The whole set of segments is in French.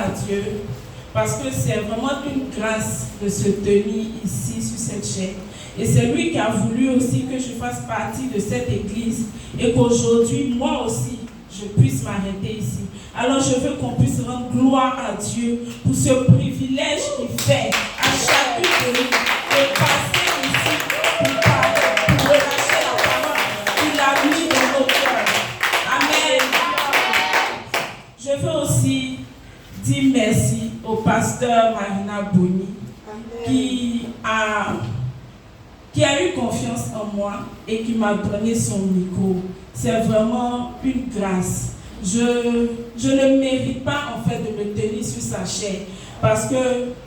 à Dieu parce que c'est vraiment une grâce de se tenir ici sur cette chaîne. Et c'est lui qui a voulu aussi que je fasse partie de cette église et qu'aujourd'hui, moi aussi, je puisse m'arrêter ici. Alors je veux qu'on puisse rendre gloire à Dieu pour ce privilège qu'il fait à chacune de nous de passer ici pour parler, pour relâcher la parole qu'il a mis dans nos cœurs. Amen. Je veux aussi dire merci au pasteur Marina Boni qui a eu confiance en moi et qui m'a donné son micro. C'est vraiment une grâce. Je ne mérite pas en fait de me tenir sur sa chair parce que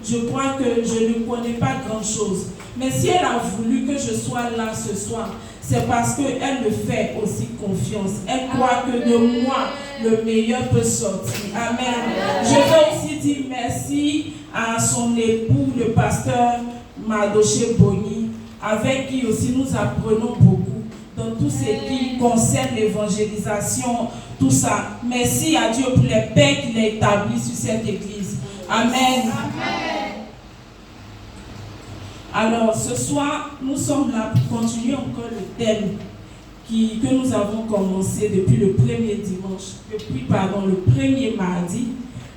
je crois que je ne connais pas grand-chose. Mais si elle a voulu que je sois là ce soir, c'est parce qu'elle me fait aussi confiance. Elle croit que de moi, le meilleur peut sortir. Amen. Je veux aussi dire merci à son époux, le pasteur Madoché Boni, avec qui aussi nous apprenons beaucoup dans tout ce qui concerne l'évangélisation, tout ça. Merci à Dieu pour les paix qu'il a établis sur cette église. Amen. Amen. Alors, ce soir, nous sommes là pour continuer encore le thème que nous avons commencé depuis le premier mardi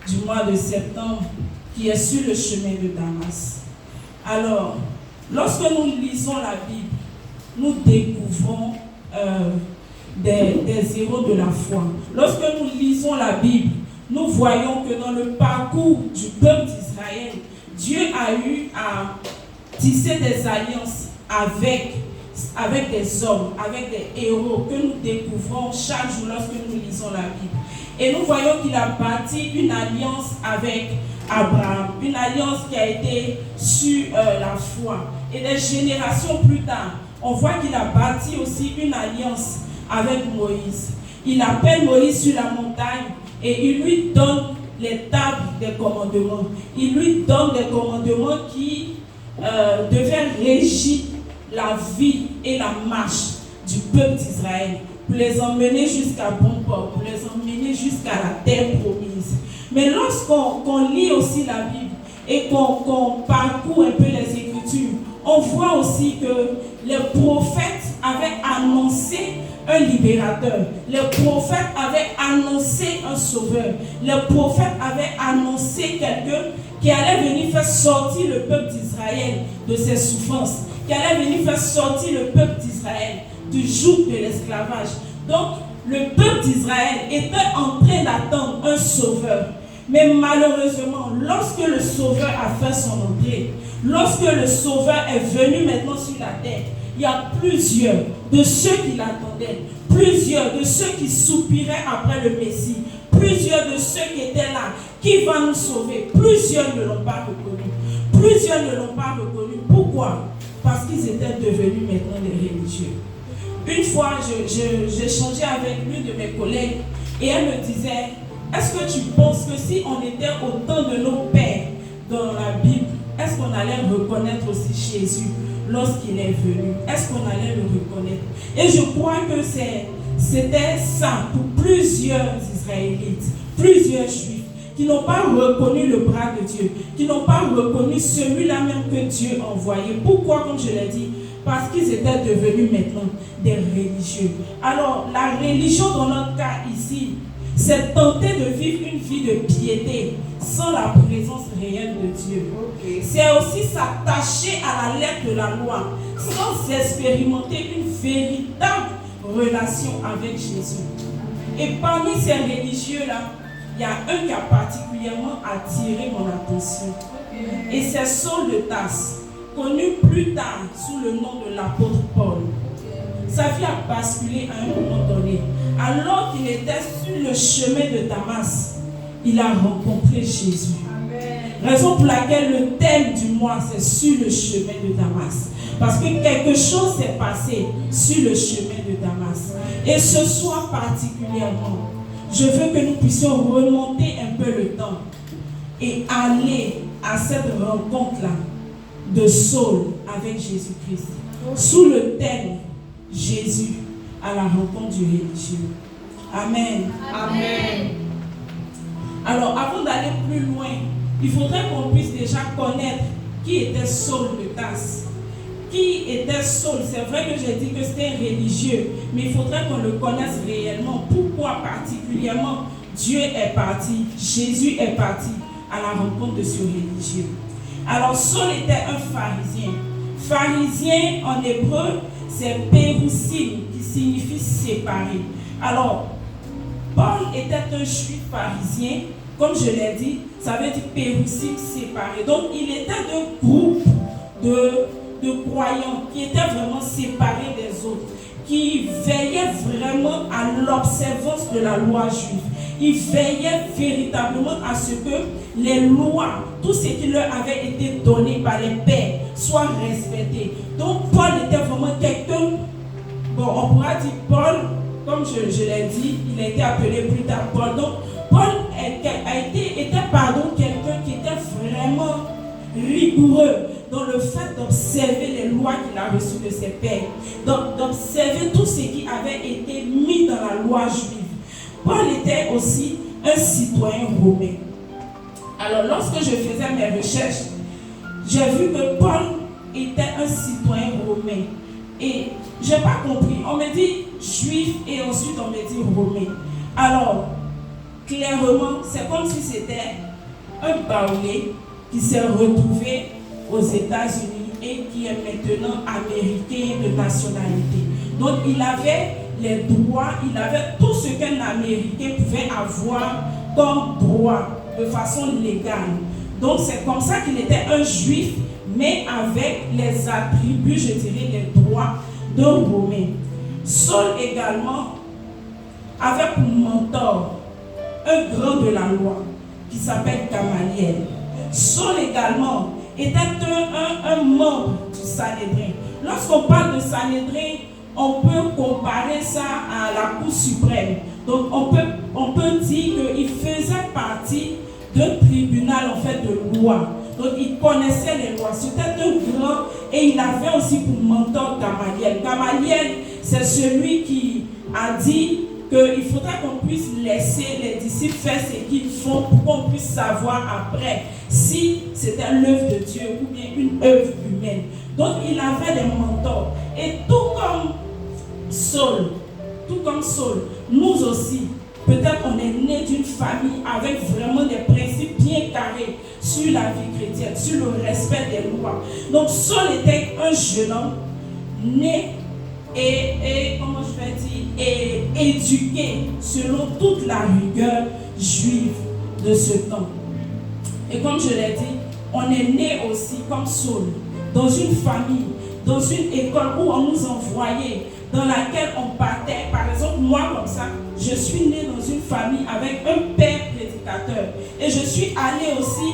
du mois de septembre, qui est sur le chemin de Damas. Alors, lorsque nous lisons la Bible, nous découvrons des héros de la foi. Lorsque nous lisons la Bible, nous voyons que dans le parcours du peuple d'Israël, Dieu a eu à tisser des alliances avec des hommes, avec des héros que nous découvrons chaque jour lorsque nous lisons la Bible. Et nous voyons qu'il a bâti une alliance avec Abraham, une alliance qui a été sur la foi. Et des générations plus tard, on voit qu'il a bâti aussi une alliance avec Moïse. Il appelle Moïse sur la montagne et il lui donne les tables des commandements. Il lui donne des commandements qui devaient régir la vie et la marche du peuple d'Israël, pour les emmener jusqu'à bon port, pour les emmener jusqu'à la terre promise. Mais lorsqu'on lit aussi la Bible et qu'on parcourt un peu les Écritures, on voit aussi que les prophètes avaient annoncé un libérateur. Les prophètes avaient annoncé un sauveur. Les prophètes avaient annoncé quelqu'un qui allait venir faire sortir le peuple d'Israël de ses souffrances, qui allait venir faire sortir le peuple d'Israël du joug de l'esclavage. Donc, le peuple d'Israël était en train d'attendre un sauveur. Mais malheureusement, lorsque le sauveur a fait son entrée, lorsque le sauveur est venu maintenant sur la terre, il y a plusieurs de ceux qui l'attendaient, plusieurs de ceux qui soupiraient après le Messie, plusieurs de ceux qui étaient là, qui va nous sauver. Plusieurs ne l'ont pas reconnu. Plusieurs ne l'ont pas reconnu. Pourquoi? Parce qu'ils étaient devenus maintenant des religieux. Une fois, j'échangeais avec l'une de mes collègues et elle me disait, est-ce que tu penses que si on était au temps de nos pères dans la Bible, est-ce qu'on allait reconnaître aussi Jésus lorsqu'il est venu? Est-ce qu'on allait le reconnaître? Et je crois que c'était ça pour plusieurs Israélites, plusieurs Juifs, qui n'ont pas reconnu le bras de Dieu, qui n'ont pas reconnu celui-là même que Dieu envoyait. Pourquoi, comme je l'ai dit? Parce qu'ils étaient devenus maintenant des religieux. Alors, la religion dans notre cas ici, c'est tenter de vivre une vie de piété sans la présence réelle de Dieu. Okay. C'est aussi s'attacher à la lettre de la loi sans expérimenter une véritable relation avec Jésus. Et parmi ces religieux-là, il y a un qui a particulièrement attiré mon attention. Okay. Et c'est Saul de Tarse, connu plus tard sous le nom de l'apôtre Paul. Sa vie a basculé à un moment donné. Alors qu'il était sur le chemin de Damas, il a rencontré Jésus. Amen. Raison pour laquelle le thème du mois, c'est sur le chemin de Damas. Parce que quelque chose s'est passé sur le chemin de Damas. Et ce soir particulièrement, je veux que nous puissions remonter un peu le temps et aller à cette rencontre-là de Saul avec Jésus-Christ. Sous le thème Jésus à la rencontre du religieux. Amen. Amen. Alors, avant d'aller plus loin, il faudrait qu'on puisse déjà connaître qui était Saul de Tarse. Qui était Saul? C'est vrai que j'ai dit que c'était un religieux, mais il faudrait qu'on le connaisse réellement. Pourquoi particulièrement Dieu est parti, Jésus est parti à la rencontre de ce religieux? Alors, Saul était un pharisien. Pharisien en hébreu, c'est péroussim, qui signifie séparé. Alors, Paul était un juif pharisien, comme je l'ai dit, ça veut dire péroussim, séparé. Donc, il était d'un groupe de croyants qui étaient vraiment séparés des autres, qui veillaient vraiment à l'observance de la loi juive. Ils veillaient véritablement à ce que les lois, tout ce qui leur avait été donné par les pères, soient respectés. Donc Paul était vraiment quelqu'un, bon, on pourra dire Paul, comme je l'ai dit, il a été appelé plus tard Paul. Donc Paul était quelqu'un qui était vraiment rigoureux dans le fait d'observer les lois qu'il a reçues de ses pères, d'observer tout ce qui avait été mis dans la loi juive. Paul était aussi un citoyen romain. Alors, lorsque je faisais mes recherches, j'ai vu que Paul était un citoyen romain. Et je n'ai pas compris. On me dit juif et ensuite on me dit romain. Alors, clairement, c'est comme si c'était un baoulé qui s'est retrouvé aux États-Unis et qui est maintenant américain de nationalité. Donc, il avait les droits, il avait tout ce qu'un Américain pouvait avoir comme droit de façon légale. Donc c'est comme ça qu'il était un juif, mais avec les attributs, je dirais, les droits d'un Romain. Saul également avait pour mentor un grand de la loi qui s'appelle Gamaliel. Saul également était un membre du Sanhédrin. Lorsqu'on parle de Sanhédrin, on peut comparer ça à la Cour suprême. Donc on peut dire qu'il faisait partie d'un tribunal en fait de loi. Donc il connaissait les lois. C'était un grand et il avait aussi pour mentor Gamaliel. Gamaliel, c'est celui qui a dit qu'il faudrait qu'on puisse laisser les disciples faire ce qu'ils font pour qu'on puisse savoir après si c'était l'œuvre de Dieu ou bien une œuvre humaine. Donc il avait des mentors. Et tout comme Saul, nous aussi, peut-être on est né d'une famille avec vraiment des principes bien carrés sur la vie chrétienne, sur le respect des lois. Donc Saul était un jeune homme né et comment je vais dire, et éduqué selon toute la rigueur juive de ce temps. Et comme je l'ai dit, on est né aussi comme Saul, dans une famille, dans une école où on nous envoyait, dans laquelle on partait. Par exemple, moi comme ça, je suis né dans une famille avec un père prédicateur. Et je suis allé aussi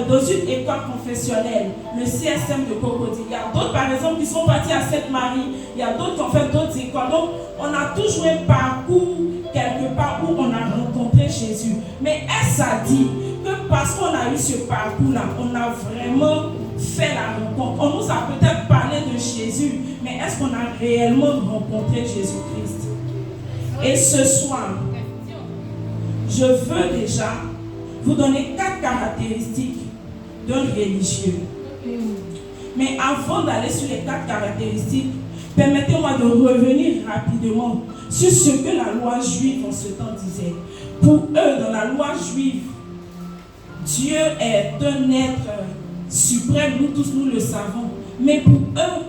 dans une école confessionnelle, le CSM de Cocody. Il y a d'autres, par exemple, qui sont partis à Sainte-Marie. Il y a d'autres qui ont fait d'autres écoles. Donc, on a toujours un parcours quelque part où on a rencontré Jésus. Mais est-ce à dire que parce qu'on a eu ce parcours-là, on a vraiment fait la rencontre? On nous a peut-être parlé de Jésus, mais est-ce qu'on a réellement rencontré Jésus-Christ? Et ce soir, je veux déjà vous donner 4 caractéristiques d'un religieux. Mais avant d'aller sur les 4 caractéristiques, permettez-moi de revenir rapidement sur ce que la loi juive en ce temps disait. Pour eux, dans la loi juive, Dieu est un être suprême, nous tous nous le savons. Mais pour eux,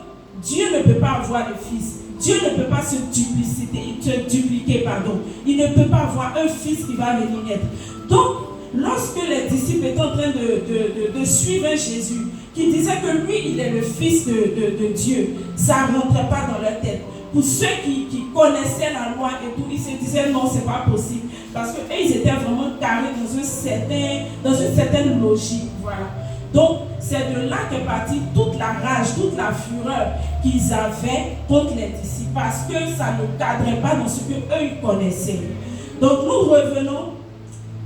Dieu ne peut pas avoir de fils. Dieu ne peut pas se dupliquer. Il ne peut pas avoir un fils qui va venir naître. Donc, lorsque les disciples étaient en train de suivre Jésus, qui disait que lui, il est le fils de Dieu, ça ne rentrait pas dans leur tête. Pour ceux qui connaissaient la loi et tout, ils se disaient non, c'est pas possible. Parce qu'eux, ils étaient vraiment carrés dans une certaine logique. Voilà. Donc, c'est de là qu'est partie toute la rage, toute la fureur qu'ils avaient contre les disciples, parce que ça ne cadrait pas dans ce qu'eux, ils connaissaient. Donc, nous revenons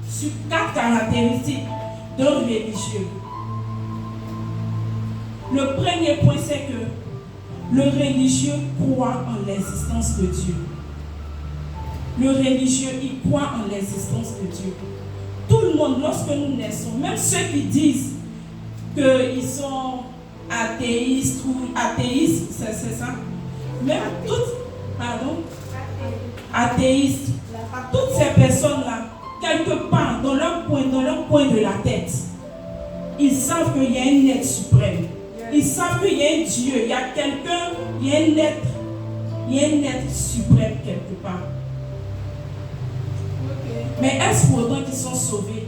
sur 4 caractéristiques d'un religieux. Le premier point, c'est que le religieux croit en l'existence de Dieu. Le religieux, il croit en l'existence de Dieu. Tout le monde, lorsque nous naissons, même ceux qui disent qu'ils sont athéistes ou athéistes, c'est ça? Même toutes, pardon, athéistes, toutes ces personnes-là, quelque part dans leur coin de la tête, ils savent qu'il y a un être suprême. Ils savent qu'il y a un Dieu, il y a quelqu'un, il y a un être suprême quelque part. Mais est-ce pour autant qu'ils sont sauvés?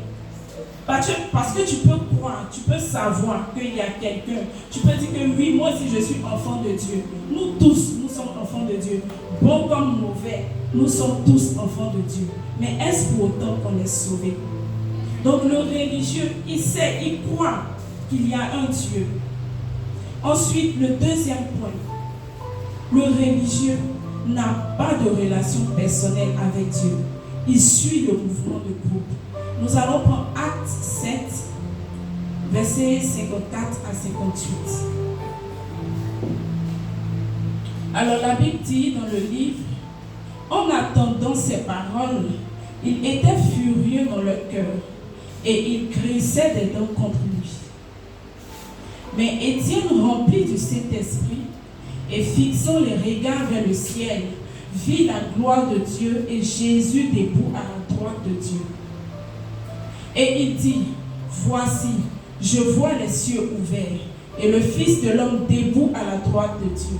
Parce que tu peux croire, tu peux savoir qu'il y a quelqu'un. Tu peux dire que oui, moi aussi je suis enfant de Dieu. Nous tous, nous sommes enfants de Dieu. Bon comme mauvais, nous sommes tous enfants de Dieu. Mais est-ce pour autant qu'on est sauvés? Donc le religieux, il sait, il croit qu'il y a un Dieu. Ensuite, le deuxième point. Le religieux n'a pas de relation personnelle avec Dieu. Il suit le mouvement de groupe. Nous allons prendre Acte 7, versets 54 à 58. Alors la Bible dit dans le livre, en attendant ces paroles, ils étaient furieux dans leur cœur et ils grincèrent des dents contre lui. Mais Étienne, rempli du Saint-Esprit et fixant les regards vers le ciel, vit la gloire de Dieu et Jésus debout à la droite de Dieu. Et il dit, voici, je vois les cieux ouverts et le Fils de l'homme debout à la droite de Dieu.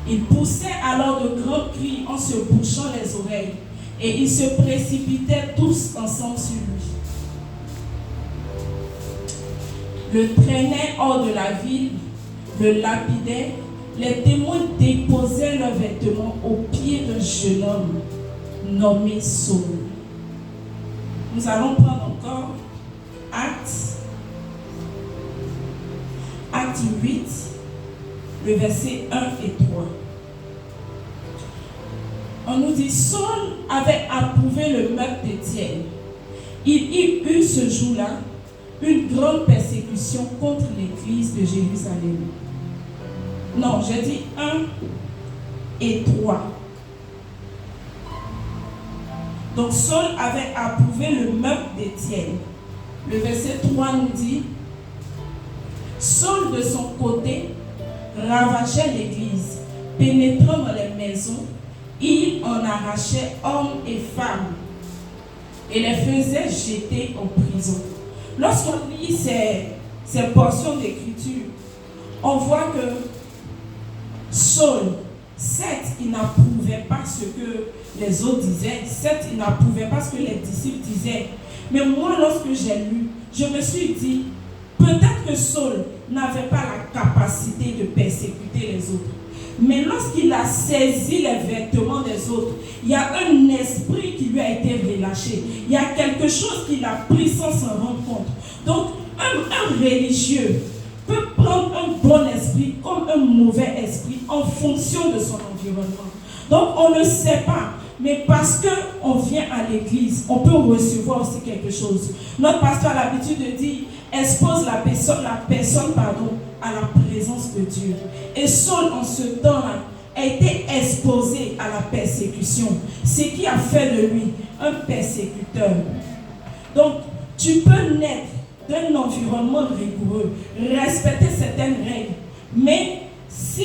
Ils poussaient alors de grands cris en se bouchant les oreilles et ils se précipitaient tous ensemble sur lui. Le traînaient hors de la ville, le lapidaient. Les témoins déposaient leurs vêtements aux pieds d'un jeune homme nommé Saul. Nous allons prendre encore Acte 8, le verset 1 et 3. On nous dit, Saul avait approuvé le meurtre d'Étienne. Il y eut ce jour-là une grande persécution contre l'église de Jérusalem. Non, j'ai dit 1 et 3. Donc Saul avait approuvé le meurtre d'Étienne. Le verset 3 nous dit, Saul de son côté ravageait l'église, pénétrant dans les maisons, il en arrachait hommes et femmes et les faisait jeter en prison. Lorsqu'on lit ces portions d'écriture, on voit que Saul, certes, il n'approuvait pas ce que les autres disaient, certes, il n'approuvait pas ce que les disciples disaient. Mais moi, lorsque j'ai lu, je me suis dit, peut-être que Saul n'avait pas la capacité de persécuter les autres. Mais lorsqu'il a saisi les vêtements des autres, il y a un esprit qui lui a été relâché. Il y a quelque chose qu'il a pris sans s'en rendre compte. Donc, un religieux peut prendre un bon esprit comme un mauvais esprit en fonction de son environnement. Donc, on ne sait pas. Mais parce qu'on vient à l'église, on peut recevoir aussi quelque chose. Notre pasteur a l'habitude de dire, expose la personne à la présence de Dieu. Et Saul, en ce temps-là, a été exposé à la persécution. Ce qui a fait de lui un persécuteur. Donc, tu peux naître d'un environnement rigoureux, respecter certaines règles. Mais si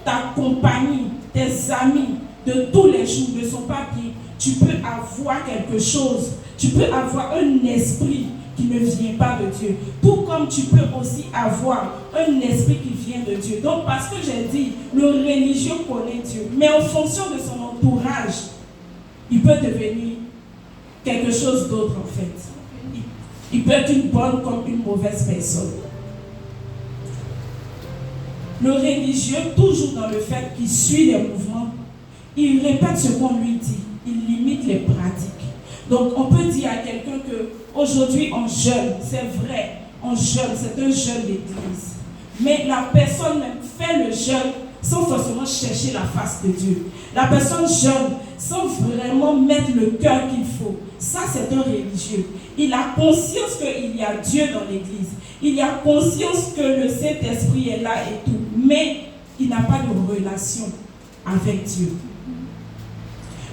ta compagnie, tes amis, de tous les jours ne sont pas bien, tu peux avoir quelque chose, tu peux avoir un esprit qui ne vient pas de Dieu. Tout comme tu peux aussi avoir un esprit qui vient de Dieu. Donc parce que j'ai dit, le religieux connaît Dieu, mais en fonction de son entourage, il peut devenir quelque chose d'autre en fait. Il peut être une bonne comme une mauvaise personne. Le religieux, toujours dans le fait qu'il suit les mouvements, il répète ce qu'on lui dit, il limite les pratiques. Donc on peut dire à quelqu'un que aujourd'hui on jeûne, c'est vrai, on jeûne, c'est un jeûne d'église. Mais la personne même fait le jeûne sans forcément chercher la face de Dieu. La personne jeûne sans vraiment mettre le cœur qu'il faut. Ça c'est un religieux. Il a conscience qu'il y a Dieu dans l'église. Il a conscience que le Saint-Esprit est là et tout. Mais il n'a pas de relation avec Dieu.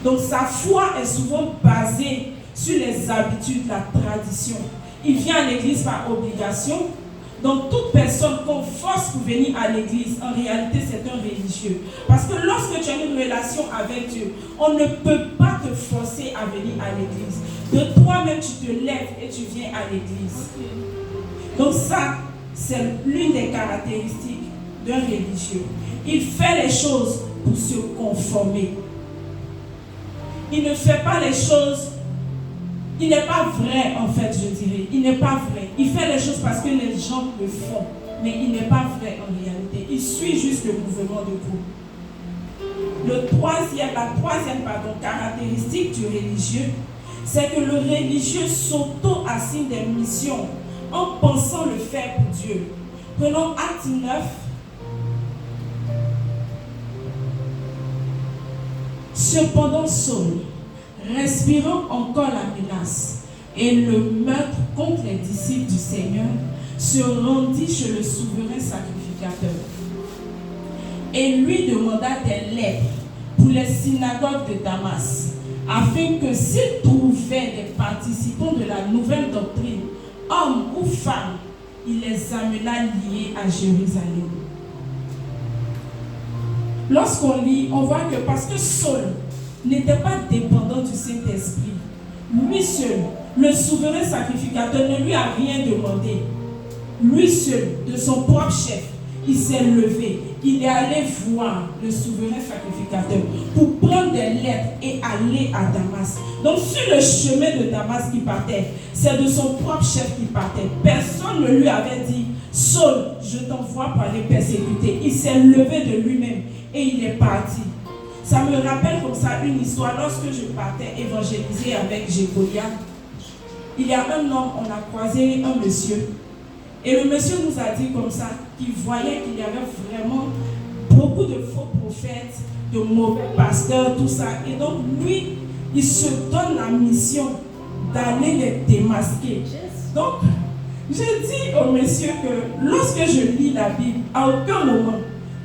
Donc sa foi est souvent basée sur les habitudes, la tradition. Il vient à l'église par obligation. Donc toute personne qu'on force pour venir à l'église, en réalité c'est un religieux. Parce que lorsque tu as une relation avec Dieu, on ne peut pas te forcer à venir à l'église. De toi-même tu te lèves et tu viens à l'église. Donc ça, c'est l'une des caractéristiques d'un religieux. Il fait les choses pour se conformer. Il ne fait pas les choses. Il n'est pas vrai en fait, je dirais. Il n'est pas vrai. Il fait les choses parce que les gens le font. Mais il n'est pas vrai en réalité. Il suit juste le mouvement de groupe. La troisième caractéristique du religieux, c'est que le religieux s'auto-assigne des missions en pensant le faire pour Dieu. Prenons Acte 9. Cependant, Saul, respirant encore la menace et le meurtre contre les disciples du Seigneur, se rendit chez le souverain sacrificateur et lui demanda des lettres pour les synagogues de Damas, afin que s'il trouvait des participants de la nouvelle doctrine, hommes ou femmes, il les amena liés à Jérusalem. Lorsqu'on lit, on voit que parce que Saul n'était pas dépendant du Saint-Esprit, lui seul, le souverain sacrificateur, ne lui a rien demandé. Lui seul, de son propre chef, il s'est levé. Il est allé voir le souverain sacrificateur pour prendre des lettres et aller à Damas. Donc sur le chemin de Damas qui partait, c'est de son propre chef qui partait. Personne ne lui avait dit, Saul, je t'envoie pour aller persécuter. Il s'est levé de lui-même et il est parti. Ça me rappelle comme ça une histoire. Lorsque je partais évangéliser avec Jécolia, il y a un homme, on a croisé un monsieur. Et le monsieur nous a dit comme ça, qu'il voyait qu'il y avait vraiment beaucoup de faux prophètes, de mauvais pasteurs, tout ça. Et donc lui, il se donne la mission d'aller les démasquer. Donc, je dis au monsieur que lorsque je lis la Bible, à aucun moment,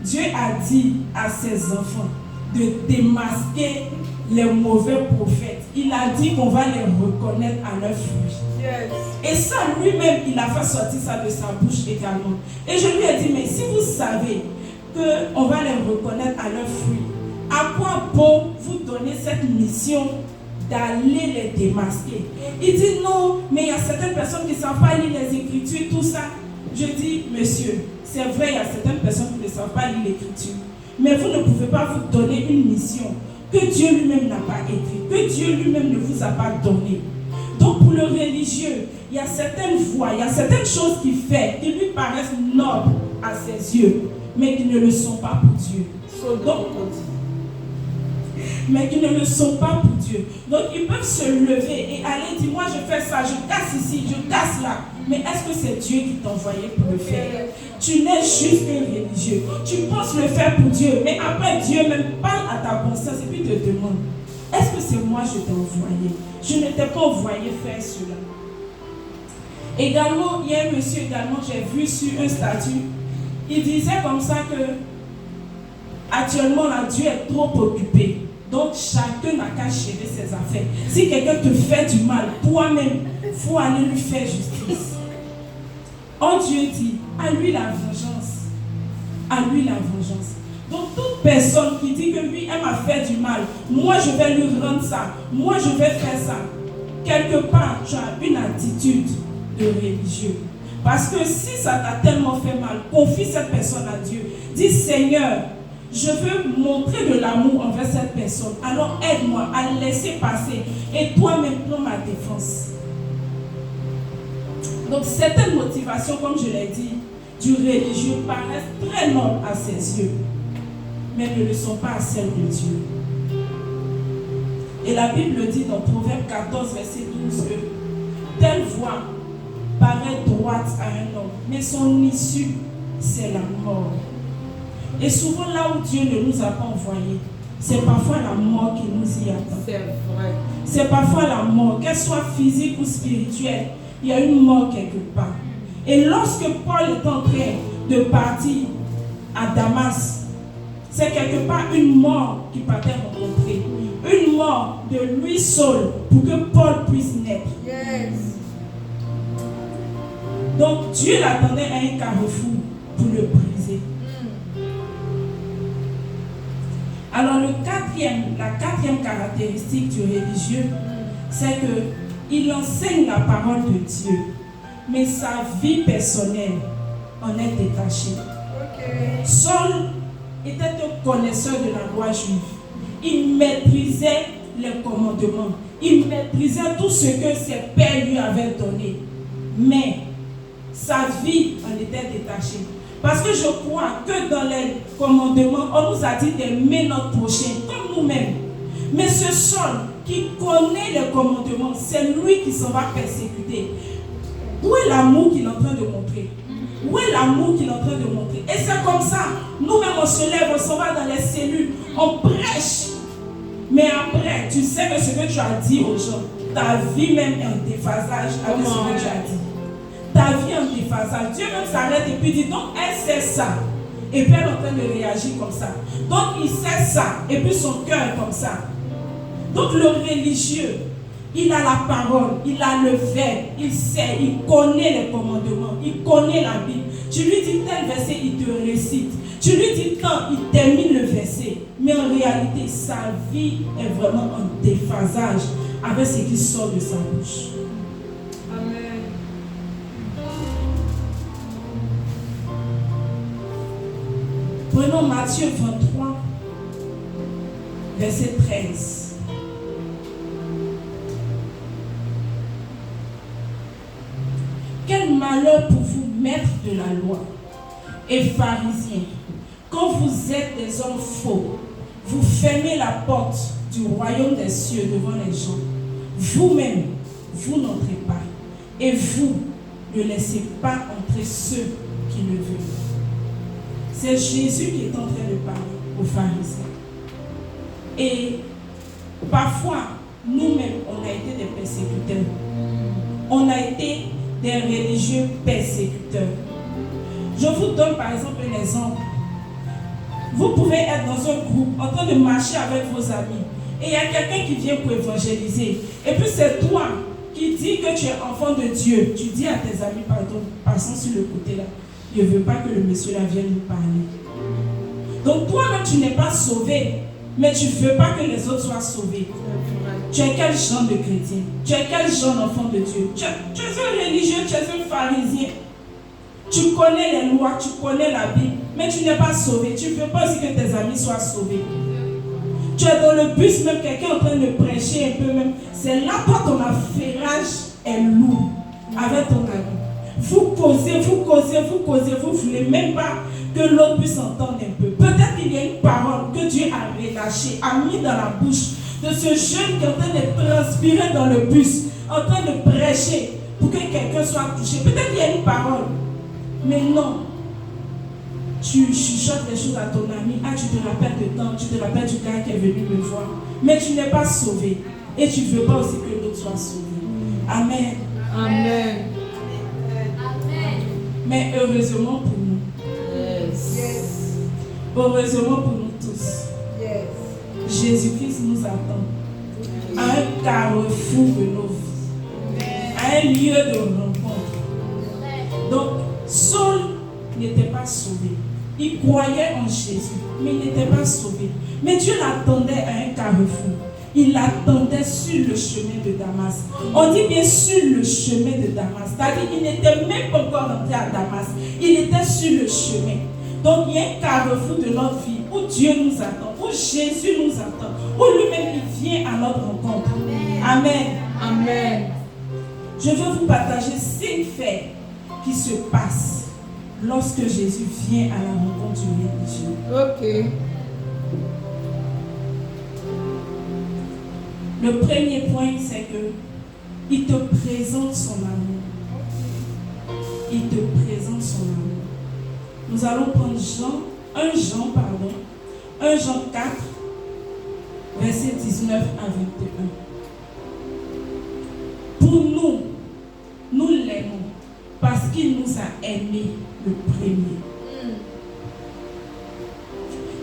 Dieu a dit à ses enfants de démasquer les mauvais prophètes. Il a dit qu'on va les reconnaître à leurs fruits. Yes. Et ça, lui-même, il a fait sortir ça de sa bouche également. Et je lui ai dit, mais si vous savez qu'on va les reconnaître à leurs fruits, à quoi bon vous donner cette mission d'aller les démasquer? Il dit non, mais il y a certaines personnes qui ne savent pas lire les Écritures, tout ça. Je dis, monsieur, c'est vrai, il y a certaines personnes qui ne savent pas lire l'Écriture. Mais vous ne pouvez pas vous donner une mission que Dieu lui-même n'a pas écrite, que Dieu lui-même ne vous a pas donnée. Donc pour le religieux, il y a certaines voies, il y a certaines choses qu'il fait qui lui paraissent nobles à ses yeux, mais qui ne le sont pas pour Dieu. Donc, mais qui ne le sont pas pour Dieu. Donc ils peuvent se lever et aller dire, moi je fais ça, je casse ici, je casse là. Mais est-ce que c'est Dieu qui t'a envoyé pour le faire? Tu n'es juste un religieux. Tu penses le faire pour Dieu, mais après Dieu même parle à ta conscience et puis te demande, est-ce que c'est moi je t'ai envoyé? Je ne t'ai pas envoyé faire cela. Également, il y a un monsieur également, j'ai vu sur un statut, il disait comme ça que actuellement là, Dieu est trop occupé. Donc chacun n'a qu'à gérer ses affaires. Si quelqu'un te fait du mal, toi-même, il faut aller lui faire justice. Oh Dieu dit, à lui la vengeance. À lui la vengeance. Donc toute personne qui dit que lui, elle m'a fait du mal, moi je vais lui rendre ça, moi je vais faire ça. Quelque part, tu as une attitude de religieux. Parce que si ça t'a tellement fait mal, confie cette personne à Dieu. Dis Seigneur, je veux montrer de l'amour envers cette personne. Alors aide-moi à le laisser passer. Et toi-même, prends ma défense. Donc certaines motivations, comme je l'ai dit, du religieux paraissent très nobles à ses yeux, mais ne le sont pas à celles de Dieu. Et la Bible dit dans Proverbe 14, verset 12 que telle voie paraît droite à un homme, mais son issue, c'est la mort. Et souvent là où Dieu ne nous a pas envoyés, c'est parfois la mort qui nous y attend. C'est vrai. C'est parfois la mort, qu'elle soit physique ou spirituelle, il y a une mort quelque part. Et lorsque Paul est en train de partir à Damas, c'est quelque part une mort qui partait rencontrer. une mort de lui seul pour que Paul puisse naître. Yes. Donc Dieu l'attendait à un carrefour pour le briser. Alors la quatrième caractéristique du religieux, c'est qu'il enseigne la parole de Dieu, mais sa vie personnelle en est détachée. Okay. Saul était un connaisseur de la loi juive. Il maîtrisait les commandements. Il maîtrisait tout ce que ses pères lui avaient donné. Mais sa vie en était détachée. Parce que je crois que dans les commandements, on nous a dit d'aimer notre prochain comme nous-mêmes. Mais ce Saul qui connaît les commandements, c'est lui qui s'en va persécuter. Où est l'amour qu'il est en train de montrer? Où est l'amour qu'il est en train de montrer? Et c'est comme ça. Nous-mêmes, on se lève, on s'en va dans les cellules, on prêche. Mais après, tu sais que ce que tu as dit aux gens, ta vie même est en déphasage avec ce que tu as dit. Ta vie est en déphasage. Dieu même s'arrête et puis dit, donc elle sait ça. Et puis elle est en train de réagir comme ça. Donc il sait ça. Et puis son cœur est comme ça. Donc le religieux, il a la parole, il a le verbe, il sait, il connaît les commandements, il connaît la Bible. Tu lui dis tel verset, il te récite. Tu lui dis tant, il termine le verset. Mais en réalité, sa vie est vraiment en déphasage avec ce qui sort de sa bouche. Amen. Prenons Matthieu 23, verset 13. Quel malheur pour vous, maîtres de la loi et pharisiens, quand vous êtes des hommes faux, vous fermez la porte du royaume des cieux devant les gens. Vous-même, vous n'entrez pas. Et vous ne laissez pas entrer ceux qui le veulent. C'est Jésus qui est en train de parler aux pharisiens. Et parfois, nous-mêmes, on a été des persécuteurs. On a été des religieux persécuteurs. Je vous donne par exemple un exemple. Vous pouvez être dans un groupe en train de marcher avec vos amis et il y a quelqu'un qui vient pour évangéliser. Et puis c'est toi qui dis que tu es enfant de Dieu. Tu dis à tes amis, pardon, passons sur le côté là. Je ne veux pas que le monsieur là vienne nous parler. Donc toi-même tu n'es pas sauvé, mais tu ne veux pas que les autres soient sauvés. Tu es quel genre de chrétien? Tu es quel genre d'enfant de Dieu? Tu es un religieux, tu es un pharisien. Tu connais les lois, tu connais la Bible, mais tu n'es pas sauvé. Tu ne veux pas aussi que tes amis soient sauvés. Tu es dans le bus, même quelqu'un en train de prêcher un peu même. C'est là toi ton affairage est lourd avec ton ami. Vous causez, vous ne voulez même pas que l'autre puisse entendre un peu. Peut-être qu'il y a une parole que Dieu a relâchée, a mis dans la bouche de ce jeune qui est en train de transpirer dans le bus, en train de prêcher pour que quelqu'un soit touché. Peut-être qu'il y a une parole. Mais non, tu chuchotes les choses à ton ami. Ah, tu te rappelles de temps, tu te rappelles du gars qui est venu me voir. Mais tu n'es pas sauvé. Et tu ne veux pas aussi que l'autre soit sauvé. Amen. Amen. Mais heureusement pour nous. Yes. Heureusement pour nous tous. Yes. Jésus-Christ nous attend à un carrefour de nos vies. À un lieu de rencontre. Donc, Saul n'était pas sauvé. Il croyait en Jésus, mais il n'était pas sauvé. Mais Dieu l'attendait à un carrefour. Il l'attendait sur le chemin de Damas. On dit bien sur le chemin de Damas. C'est-à-dire qu'il n'était même pas encore rentré à Damas. Il était sur le chemin. Donc il y a un carrefour de notre vie où Dieu nous attend, où Jésus nous attend, où lui-même il vient à notre rencontre. Amen. Amen. Je veux vous partager 5 faits qui se passent lorsque Jésus vient à la rencontre du religieux. Ok. Le premier point, c'est que il te présente son amour. Il te présente son amour. Nous allons prendre 1 Jean 4, versets 19 à 21. Pour nous, nous l'aimons parce qu'il nous a aimés le premier.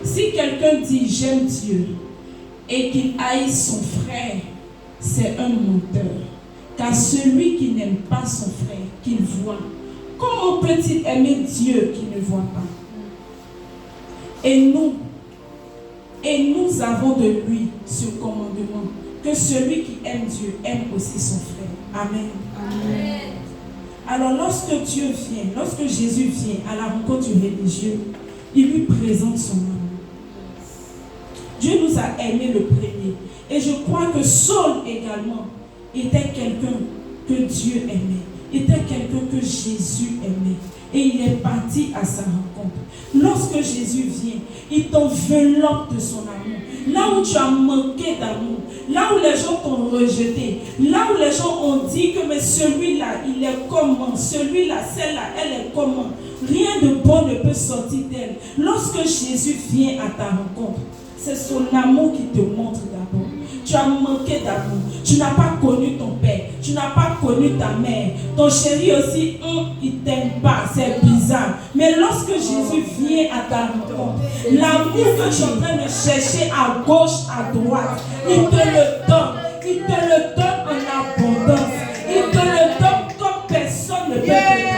Si quelqu'un dit j'aime Dieu et qu'il haït son frère, c'est un menteur. Car celui qui n'aime pas son frère, qu'il voit, comment peut-il aimer Dieu qui ne voit pas? Et nous avons de lui ce commandement, que celui qui aime Dieu aime aussi son frère. Amen. Amen. Alors lorsque Jésus vient à la rencontre du religieux, il lui présente son amour. Dieu nous a aimés le premier. Et je crois que Saul également était quelqu'un que Dieu aimait, était quelqu'un que Jésus aimait. Et il est parti à sa rencontre. Lorsque Jésus vient, il t'enveloppe de son amour. Là où tu as manqué d'amour, là où les gens t'ont rejeté, là où les gens ont dit que mais celui-là, il est comment, celui-là, celle-là, elle est comment. Rien de bon ne peut sortir d'elle. Lorsque Jésus vient à ta rencontre, c'est son amour qui te montre d'abord. Tu as manqué d'amour. Tu n'as pas connu ton père. Tu n'as pas connu ta mère. Ton chéri aussi, il ne t'aime pas. C'est bizarre. Mais lorsque Jésus vient à ta rencontre, l'amour que tu es en train de chercher à gauche, à droite, il te le donne. Il te le donne en abondance. Il te le donne comme personne ne peut te donner.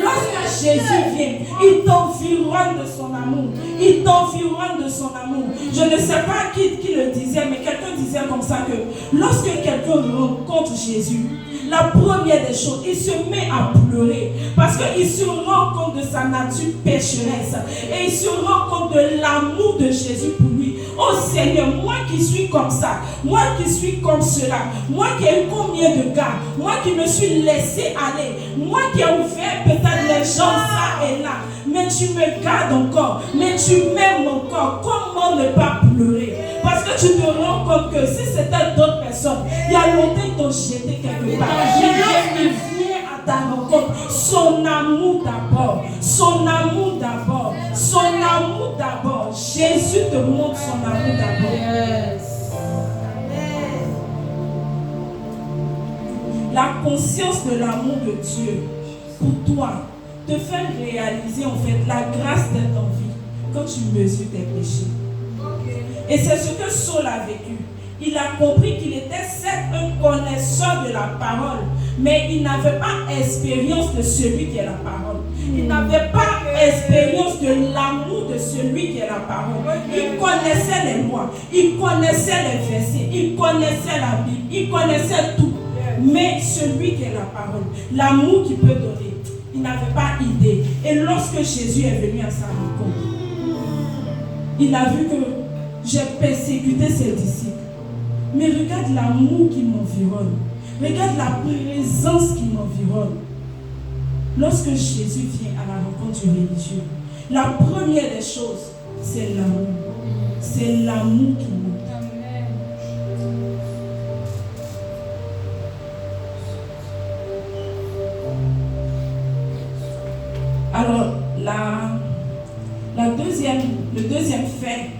Lorsque Jésus vient, il t'environne de son amour. Il t'environne de son amour. Je ne sais pas qui le disait, mais quelqu'un disait comme ça que lorsque quelqu'un rencontre Jésus, la première des choses, il se met à pleurer parce qu'il se rend compte de sa nature pécheresse et il se rend compte de l'amour de Jésus pour lui. Oh Seigneur, moi qui suis comme ça, moi qui suis comme cela, moi qui ai eu combien de gars, moi qui me suis laissé aller, moi qui ai ouvert peut-être les gens ça et là, mais tu me gardes encore, mais tu m'aimes encore. Comment ne pas pleurer? Parce que tu te rends compte que si c'était d'autres personnes, il y a longtemps ils t'ont jeté quelque part. Il vient à ta rencontre. Son amour d'abord. Son amour d'abord. Son amour d'abord. Jésus te montre son amour d'abord. Yes. La conscience de l'amour de Dieu pour toi te fait réaliser en fait la grâce d'être en vie quand tu mesures tes péchés. Et c'est ce que Saul a vécu. Il a compris qu'il était certes un connaisseur de la parole, mais il n'avait pas expérience de celui qui est la parole. Il n'avait pas expérience de l'amour de celui qui est la parole. Il connaissait les lois, il connaissait les versets, il connaissait la Bible, il connaissait tout. Mais celui qui est la parole, l'amour qu'il peut donner, il n'avait pas idée. Et lorsque Jésus est venu à sa rencontre, il a vu que j'ai persécuté ses disciples. Mais regarde l'amour qui m'environne. Regarde la présence qui m'environne. Lorsque Jésus vient à la rencontre du religieux, la première des choses, c'est l'amour. C'est l'amour qui monte. Alors, le deuxième fait,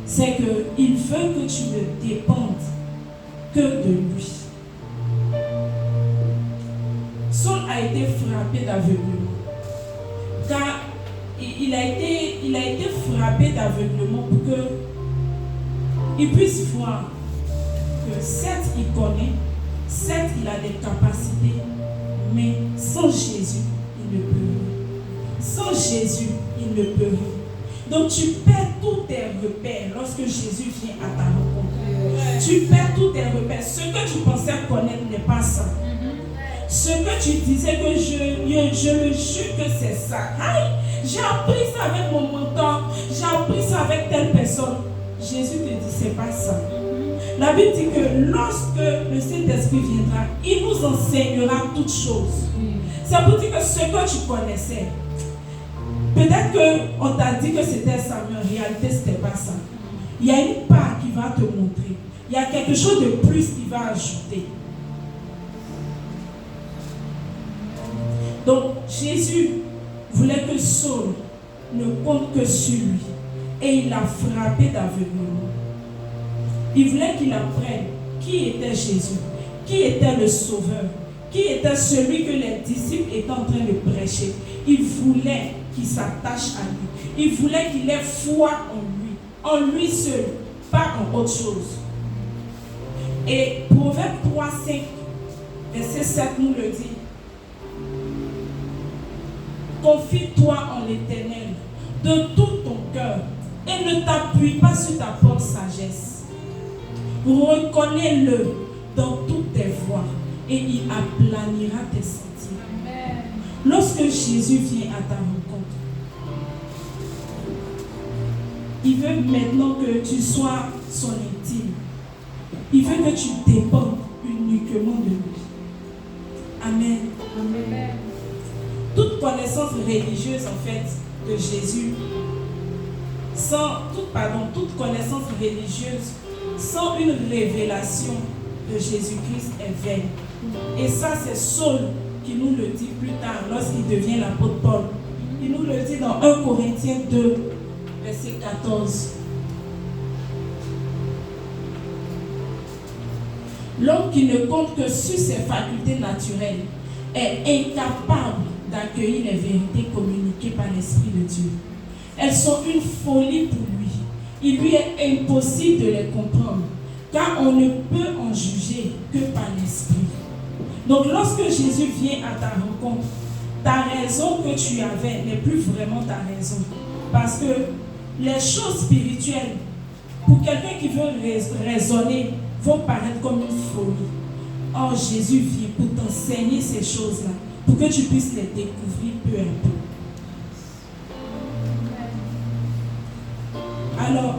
c'est qu'il veut que tu ne dépendes que de lui. Saul a été frappé d'aveuglement. Car il a été frappé d'aveuglement pour qu'il puisse voir que certes il connaît, certes il a des capacités, mais sans Jésus, il ne peut rien. Sans Jésus, il ne peut rien. Donc tu perds tous tes repères lorsque Jésus vient à ta rencontre. Tu perds tous tes repères. Ce que tu pensais connaître n'est pas ça. Ce que tu disais que je le jure que c'est ça. Aïe, j'ai appris ça avec mon mentor. J'ai appris ça avec telle personne. Jésus te dit c'est pas ça. La Bible dit que lorsque le Saint-Esprit viendra, il nous enseignera toutes choses. C'est pour dire que ce que tu connaissais, peut-être qu'on t'a dit que c'était ça, mais en réalité, ce n'était pas ça. Il y a une part qui va te montrer. Il y a quelque chose de plus qui va ajouter. Donc, Jésus voulait que Saul ne compte que sur lui. Et il l'a frappé d'aveuglement. Il voulait qu'il apprenne qui était Jésus, qui était le Sauveur, qui était celui que les disciples étaient en train de prêcher. Il voulait qu'il s'attache à lui. Il voulait qu'il ait foi en lui seul. pas en autre chose. Et Proverbe 3, 5, verset 7 nous le dit. Confie-toi en l'Éternel de tout ton cœur et ne t'appuie pas sur ta propre sagesse. Reconnais-le dans toutes tes voies et il aplanira tes sentiers. Amen. Lorsque Jésus vient à ta rencontre, il veut maintenant que tu sois son intime. Il veut que tu dépendes uniquement de lui. Amen. Amen. Toute connaissance religieuse en fait de Jésus, toute connaissance religieuse sans une révélation de Jésus-Christ est vaine. Et ça, c'est Saul qui nous le dit plus tard lorsqu'il devient l'apôtre Paul. Il nous le dit dans 1 Corinthiens 2, verset 14. L'homme qui ne compte que sur ses facultés naturelles est incapable d'accueillir les vérités communiquées par l'Esprit de Dieu. Elles sont une folie pour lui. Il lui est impossible de les comprendre, car on ne peut en juger que par l'Esprit. Donc lorsque Jésus vient à ta rencontre, ta raison que tu avais n'est plus vraiment ta raison. Parce que les choses spirituelles, pour quelqu'un qui veut raisonner, vont paraître comme une folie. Or, Jésus vient pour t'enseigner ces choses-là, pour que tu puisses les découvrir peu à peu. Alors,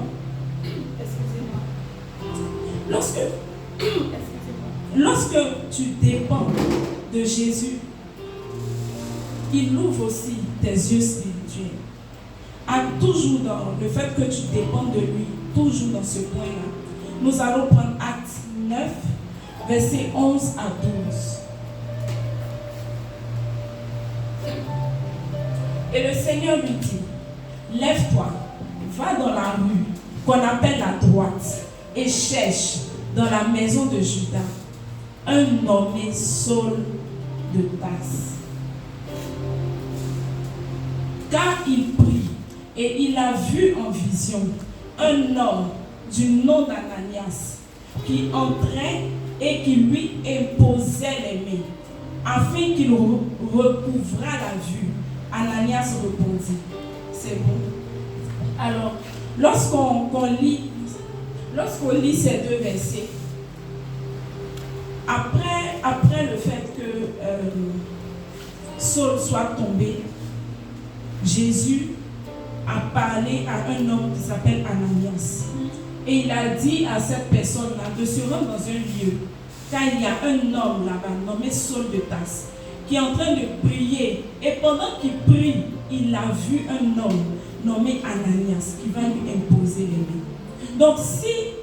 lorsque tu dépends de Jésus, il ouvre aussi tes yeux spirituels. Toujours dans le fait que tu dépends de lui, toujours dans ce point-là. Nous allons prendre Actes 9, versets 11 à 12. Et le Seigneur lui dit, lève-toi, va dans la rue qu'on appelle la droite et cherche dans la maison de Judas un nommé Saul de Tarse. Car il prie et il a vu en vision un homme du nom d'Ananias qui entrait et qui lui imposait les mains afin qu'il recouvrât la vue. Ananias répondit, c'est bon. Alors, lorsqu'on lit ces deux versets, après le fait que Saul soit tombé, Jésus a parlé à un homme qui s'appelle Ananias. Et il a dit à cette personne-là de se rendre dans un lieu, car il y a un homme là-bas nommé Saul de Tarse qui est en train de prier. Et pendant qu'il prie, il a vu un homme nommé Ananias qui va lui imposer les mains. Donc si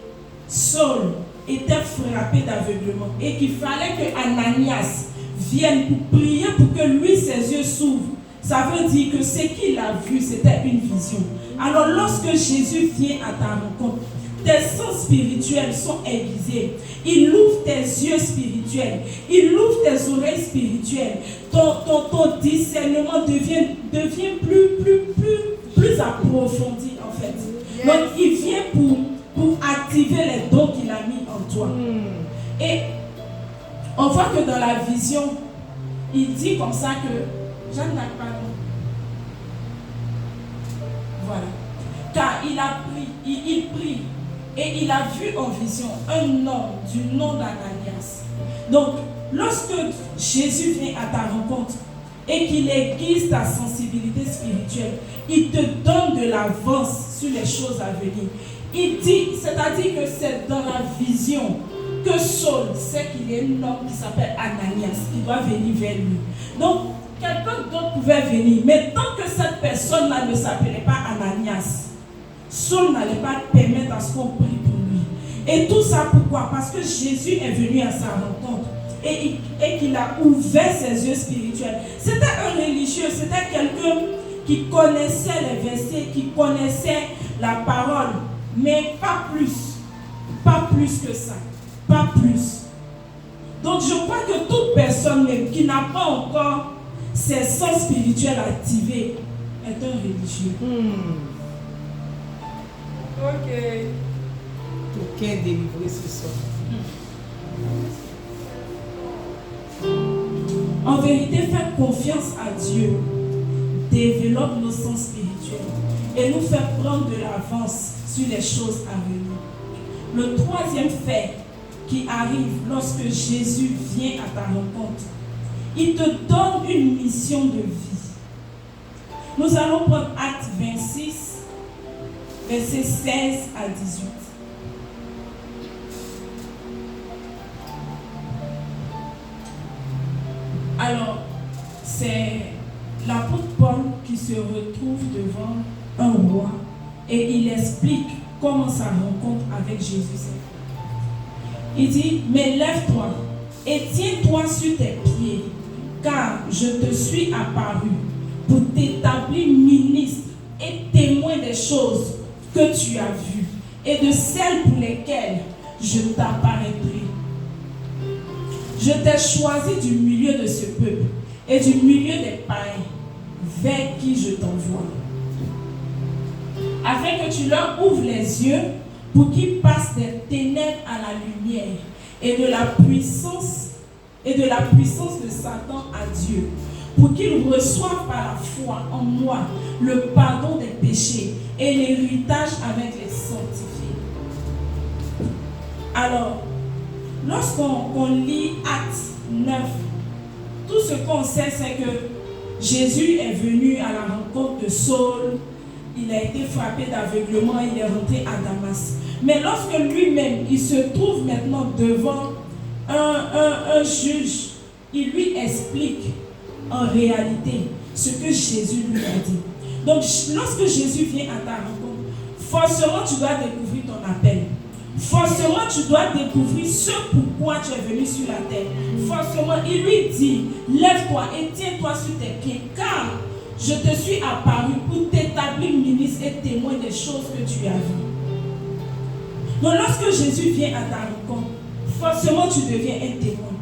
Saul était frappé d'aveuglement et qu'il fallait que Ananias vienne pour prier pour que lui ses yeux s'ouvrent, ça veut dire que ce qu'il a vu, c'était une vision. Alors lorsque Jésus vient à ta rencontre, tes sens spirituels sont aiguisés. Il ouvre tes yeux spirituels. Il ouvre tes oreilles spirituelles. Ton discernement devient plus approfondi en fait. Yes. Donc il vient pour activer les dons qu'il a mis en toi. Et on voit que dans la vision, il dit comme ça que Jeanne n'a pas non. Voilà. Car il a pris, il prie. Et il a vu en vision un homme du nom d'Ananias. Donc, lorsque Jésus vient à ta rencontre et qu'il aiguise ta sensibilité spirituelle, il te donne de l'avance sur les choses à venir. Il dit, c'est-à-dire que c'est dans la vision que Saul sait qu'il y a un homme qui s'appelle Ananias qui doit venir vers lui. Donc, quelqu'un d'autre pouvait venir, mais tant que cette personne-là ne s'appelait pas Ananias, Saul n'allait pas permettre à ce qu'on prie pour lui. Et tout ça pourquoi? Parce que Jésus est venu à sa rencontre et qu'il a ouvert ses yeux spirituels. C'était un religieux, c'était quelqu'un qui connaissait les versets, qui connaissait la parole, mais pas plus. Pas plus que ça. Pas plus. Donc je crois que toute personne même qui n'a pas encore ses sens spirituels activés est un religieux. Ok. Aucun délivré ce soir. En vérité, faire confiance à Dieu développe nos sens spirituels et nous fait prendre de l'avance sur les choses à venir. Le troisième fait qui arrive lorsque Jésus vient à ta rencontre, il te donne une mission de vie. Nous allons prendre Actes 26, versets 16 à 18. Alors, c'est l'apôtre Paul qui se retrouve devant un roi et il explique comment sa rencontre avec Jésus s'est faite. Il dit, mais lève-toi et tiens-toi sur tes pieds, car je te suis apparu pour t'établir ministre et témoin des choses que tu as vues et de celles pour lesquelles je t'apparaîtrai. Je t'ai choisi du milieu de ce peuple et du milieu des païens vers qui je t'envoie, afin que tu leur ouvres les yeux pour qu'ils passent des ténèbres à la lumière et de la puissance de Satan à Dieu, pour qu'ils reçoivent par la foi en moi le pardon des péchés et l'héritage avec les sanctifiés. Alors, lorsqu'on lit Actes 9, tout ce qu'on sait, c'est que Jésus est venu à la rencontre de Saul, il a été frappé d'aveuglement, il est rentré à Damas. Mais lorsque lui-même, il se trouve maintenant devant un juge, il lui explique en réalité ce que Jésus lui a dit. Donc, lorsque Jésus vient à ta rencontre, forcément tu dois découvrir ton appel. Forcément, tu dois découvrir ce pourquoi tu es venu sur la terre. Forcément, il lui dit, lève-toi et tiens-toi sur tes pieds, car je te suis apparu pour t'établir ministre et témoin des choses que tu as vues. Donc, lorsque Jésus vient à ta rencontre, forcément, tu deviens un témoin.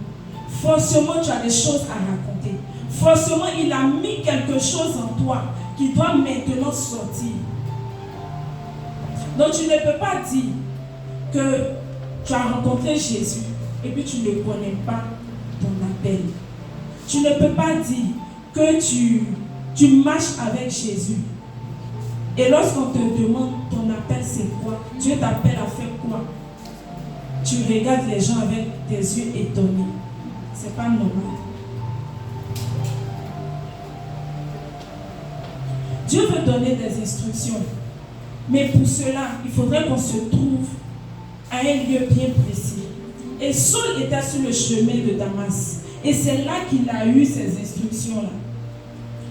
Forcément, tu as des choses à raconter. Forcément, il a mis quelque chose en toi qui doit maintenant sortir. Donc, tu ne peux pas dire que tu as rencontré Jésus et puis tu ne connais pas ton appel. Tu ne peux pas dire que tu marches avec Jésus et lorsqu'on te demande ton appel c'est quoi, Dieu t'appelle à faire quoi, tu regardes les gens avec des yeux étonnés. C'est pas normal. Dieu veut donner des instructions, mais pour cela il faudrait qu'on se trouve à un lieu bien précis. Et Saul était sur le chemin de Damas. Et c'est là qu'il a eu ces instructions-là.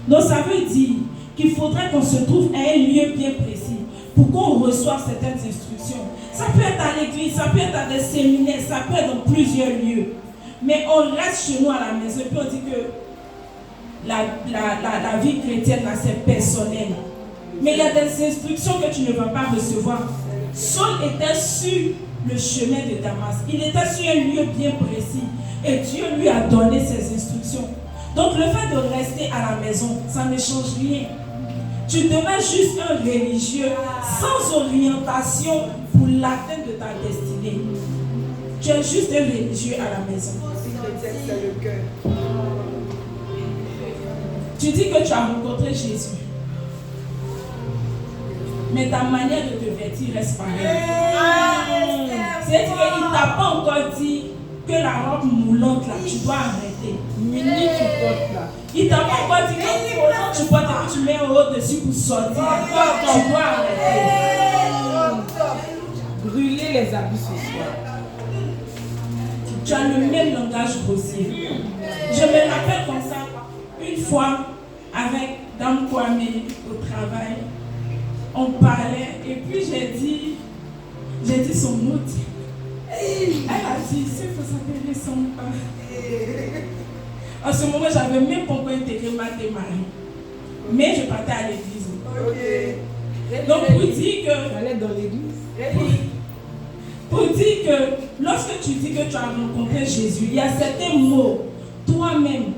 Donc ça veut dire qu'il faudrait qu'on se trouve à un lieu bien précis pour qu'on reçoive certaines instructions. Ça peut être à l'église, ça peut être à des séminaires, ça peut être dans plusieurs lieux. Mais on reste chez nous à la maison et puis on dit que la vie chrétienne, là, c'est personnel. Mais il y a des instructions que tu ne vas pas recevoir. Saul était sur le chemin de Damas. Il était sur un lieu bien précis. Et Dieu lui a donné ses instructions. Donc le fait de rester à la maison, ça ne change rien. Tu demeures juste un religieux sans orientation pour l'atteinte de ta destinée. Tu es juste un religieux à la maison. Tu dis que tu as rencontré Jésus. Mais ta manière de te vêtir reste pareille. C'est-à-dire qu'il ne t'a pas encore dit que la robe moulante là, tu dois arrêter. Mini tu portes là. Il t'a pas encore dit que tu portes et tu mets un haut dessus pour sortir. Tu dois arrêter. Brûler les habits ce soir. Tu as le même langage grossier. Je me rappelle comme ça, une fois, avec Dame Kwame au travail, on parlait et puis j'ai dit son mot. Elle a dit, c'est faut s'appeler son père. En ce moment, j'avais même pas encore intégré ma démarche. Mais je partais à l'église. Ok. Donc pour dire que... J'allais dans l'église. Pour dire que lorsque tu dis que tu as rencontré Jésus, il y a certains mots, toi-même,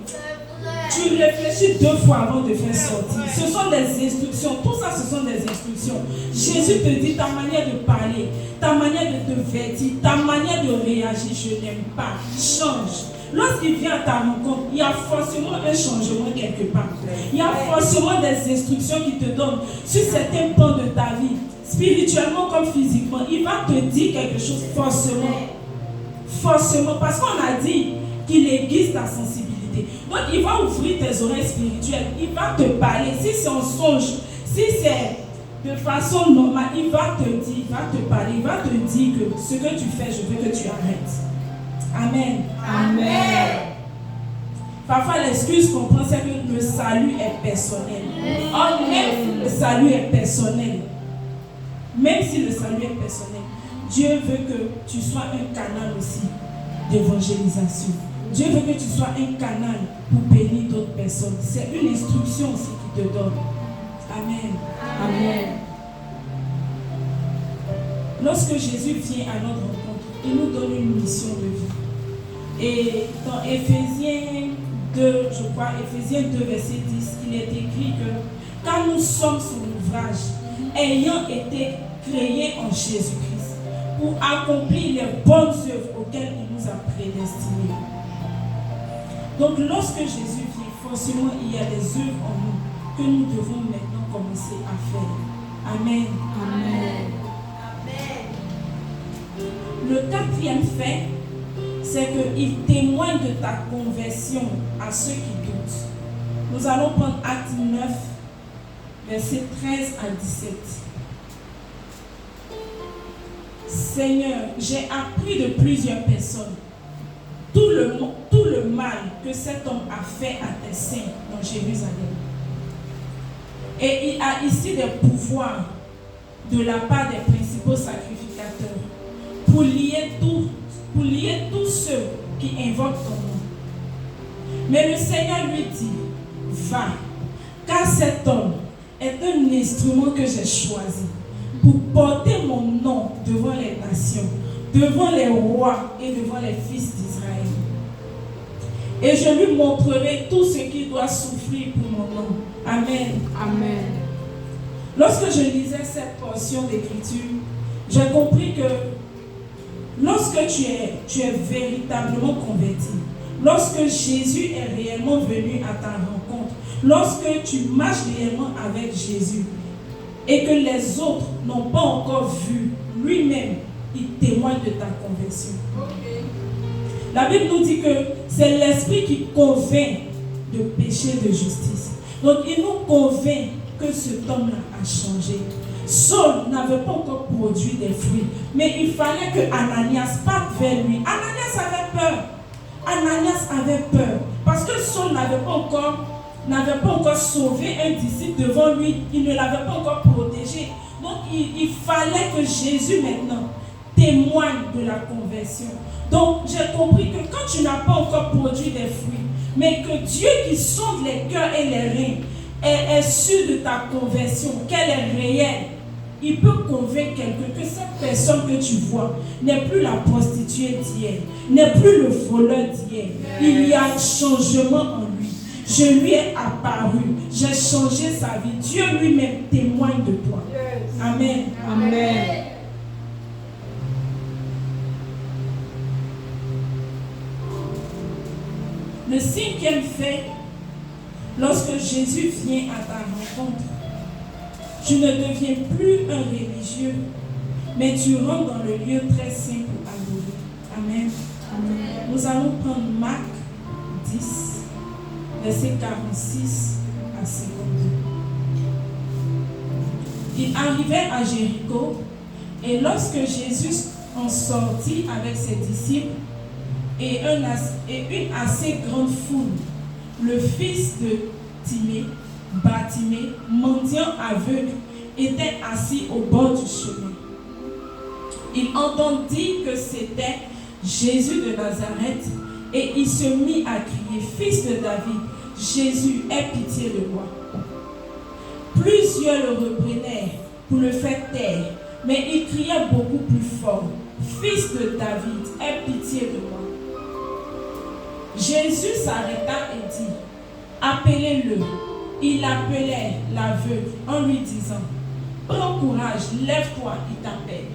tu réfléchis 2 fois avant de faire sortir. Ce sont des instructions. Tout ça, ce sont des instructions. Jésus te dit ta manière de parler, ta manière de te vêtir, ta manière de réagir, je n'aime pas. Change. Lorsqu'il vient à ta rencontre, il y a forcément un changement quelque part. Il y a forcément des instructions qu'il te donne sur certains pans de ta vie, spirituellement comme physiquement. Il va te dire quelque chose forcément. Forcément, parce qu'on a dit qu'il aiguise ta sensibilité. Donc il va ouvrir tes oreilles spirituelles. Il va te parler. Si c'est en songe, si c'est de façon normale, il va te dire, il va te parler, il va te dire que ce que tu fais, je veux que tu arrêtes. Amen. Amen. Parfois, l'excuse qu'on prend, c'est que le salut est personnel. Or, même si le salut est personnel, même si le salut est personnel, Dieu veut que tu sois un canal aussi d'évangélisation. Dieu veut que tu sois un canal pour bénir d'autres personnes. C'est une instruction aussi qu'il te donne. Amen. Amen. Lorsque Jésus vient à notre rencontre, il nous donne une mission de vie. Et dans Éphésiens 2, je crois, Éphésiens 2, verset 10, il est écrit que car nous sommes son ouvrage, ayant été créés en Jésus-Christ, pour accomplir les bonnes œuvres auxquelles il nous a prédestinés. Donc lorsque Jésus vient, forcément il y a des œuvres en nous que nous devons maintenant commencer à faire. Amen. Amen. Le quatrième fait, c'est qu'il témoigne de ta conversion à ceux qui doutent. Nous allons prendre Acte 9, versets 13 à 17. Seigneur, j'ai appris de plusieurs personnes tout le mal que cet homme a fait à tes saints dans Jérusalem. Et il a ici des pouvoirs de la part des principaux sacrificateurs pour lier tous ceux qui invoquent ton nom. Mais le Seigneur lui dit, va, car cet homme est un instrument que j'ai choisi pour porter mon nom devant les nations, devant les rois et devant les fils d'Israël. Et je lui montrerai tout ce qu'il doit souffrir pour mon nom. Amen. Amen. Lorsque je lisais cette portion d'écriture, j'ai compris que lorsque tu es véritablement converti, lorsque Jésus est réellement venu à ta rencontre, lorsque tu marches réellement avec Jésus et que les autres n'ont pas encore vu, lui-même, il témoigne de ta conversion. Okay. La Bible nous dit que c'est l'Esprit qui convainc de péché, de justice. Donc il nous convainc que cet homme-là a changé. Saul n'avait pas encore produit des fruits, mais il fallait que Ananias parte vers lui. Ananias avait peur. Ananias avait peur parce que Saul n'avait pas encore sauvé un disciple devant lui. Il ne l'avait pas encore protégé. Donc il fallait que Jésus maintenant témoigne de la conversion. Donc j'ai compris que quand tu n'as pas encore produit des fruits, mais que Dieu qui sonde les cœurs et les reins est sûr de ta conversion, qu'elle est réelle, il peut convaincre quelqu'un que cette personne que tu vois n'est plus la prostituée d'hier, n'est plus le voleur d'hier. Il y a un changement en lui. Je lui ai apparu, j'ai changé sa vie. Dieu lui-même témoigne de toi. Amen. Amen. Le cinquième fait, lorsque Jésus vient à ta rencontre, tu ne deviens plus un religieux, mais tu rentres dans le lieu très saint pour adorer. Amen. Amen. Nous allons prendre Marc 10, versets 46 à 52. Il arrivait à Jéricho, et lorsque Jésus en sortit avec ses disciples et une assez grande foule, le fils de Timée, Bartimée, mendiant aveugle, était assis au bord du chemin. Il entendit que c'était Jésus de Nazareth et il se mit à crier, Fils de David, Jésus, aie pitié de moi. Plusieurs le reprenèrent pour le faire taire, mais il criait beaucoup plus fort, Fils de David, aie pitié de moi. Jésus s'arrêta et dit, appelez-le. Il appelait l'aveugle en lui disant, prends courage, lève-toi, il t'appelle.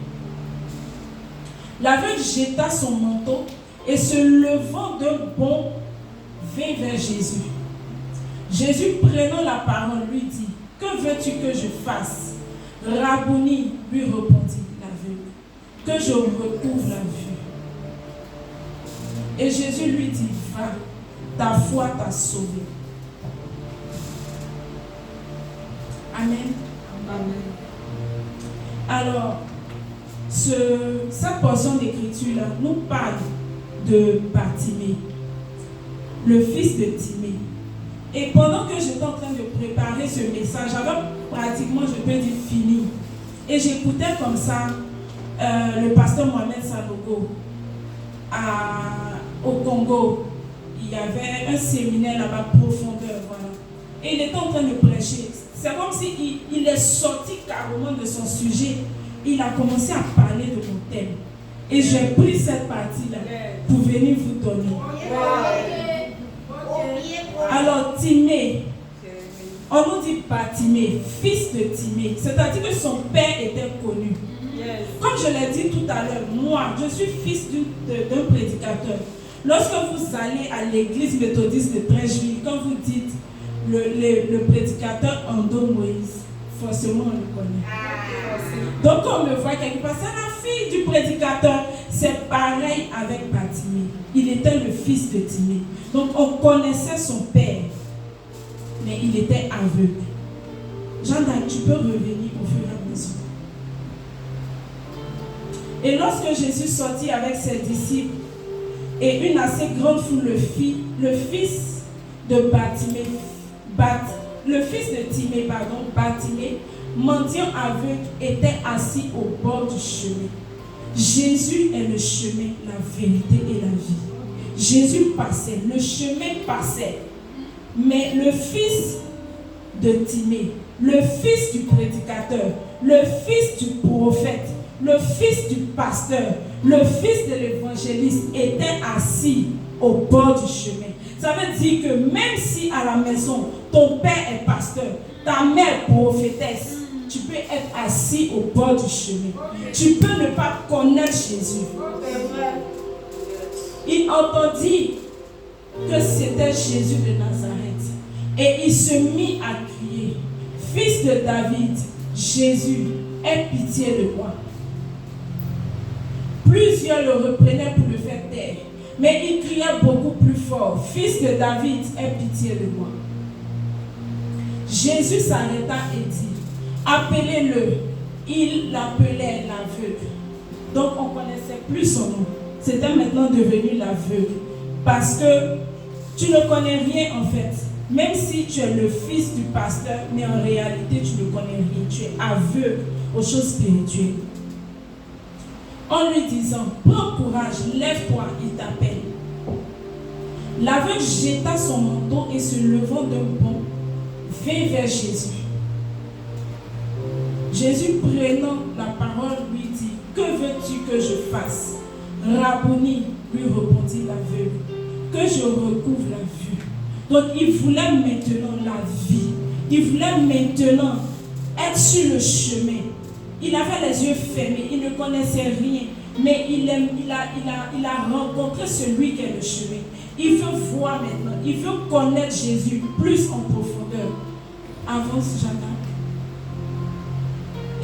L'aveugle jeta son manteau et se levant d'un bond, vint vers Jésus. Jésus, prenant la parole, lui dit, « Que veux-tu que je fasse ?» Rabouni, lui répondit l'aveugle, « Que je recouvre la vue. » Et Jésus lui dit, « Va, ta foi t'a sauvé. » Amen. Amen. Alors, cette portion d'écriture-là nous parle de Bartimée, le fils de Timée. Et pendant que j'étais en train de préparer ce message, j'avais pratiquement, je peux dire, fini. Et j'écoutais comme ça le pasteur Mohamed Sanogo au Congo. Il y avait un séminaire là-bas, profondeur, voilà. Et il était en train de prêcher. C'est comme s'il est sorti carrément de son sujet. Il a commencé à parler de mon thème. Et j'ai pris cette partie-là pour venir vous donner. Alors, Timée, on nous dit Bartimée, fils de Timée. C'est-à-dire que son père était connu. Comme je l'ai dit tout à l'heure, moi, je suis fils d'un prédicateur. Lorsque vous allez à l'église méthodiste de Trècheville, quand vous dites le prédicateur Ando Moïse, forcément on le connaît. Donc on me voit quelque part, c'est la fille du prédicateur. C'est pareil avec Bartimée. Il était le fils de Timée. Donc on connaissait son père, mais il était aveugle. Jean-Dac, tu peux revenir au fur et à mesure. Et lorsque Jésus sortit avec ses disciples et une assez grande foule le fils de Bartimée, Bartimée, mendiant aveugle, était assis au bord du chemin. Jésus est le chemin, la vérité et la vie. Jésus passait, le chemin passait. Mais le fils de Timée, le fils du prédicateur, le fils du prophète, le fils du pasteur, le fils de l'évangéliste était assis au bord du chemin. Ça veut dire que même si à la maison, ton père est pasteur, ta mère prophétesse, tu peux être assis au bord du chemin. Tu peux ne pas connaître Jésus. Il entendit que c'était Jésus de Nazareth. Et il se mit à crier, « Fils de David, Jésus, aie pitié de moi. » Plusieurs le reprenaient pour le faire taire. Mais il criait beaucoup plus fort, « Fils de David, aie pitié de moi. » Jésus s'arrêta et dit, « Appelez-le. » Il l'appelait l'aveugle. Donc on ne connaissait plus son nom. C'était maintenant devenu l'aveugle. Parce que tu ne connais rien en fait. Même si tu es le fils du pasteur, mais en réalité tu ne connais rien. Tu es aveugle aux choses spirituelles. En lui disant, prends courage, lève-toi, il t'appelle. L'aveugle jeta son manteau et se levant d'un bond, vint vers Jésus. Jésus, prenant la parole, lui dit, que veux-tu que je fasse? Rabouni, lui répondit l'aveugle, que je recouvre la vue. Donc il voulait maintenant la vie. Il voulait maintenant être sur le chemin. Il avait les yeux fermés, il ne connaissait rien, mais il a rencontré celui qui est le chemin. Il veut voir maintenant, il veut connaître Jésus plus en profondeur. Avance, Jeanne.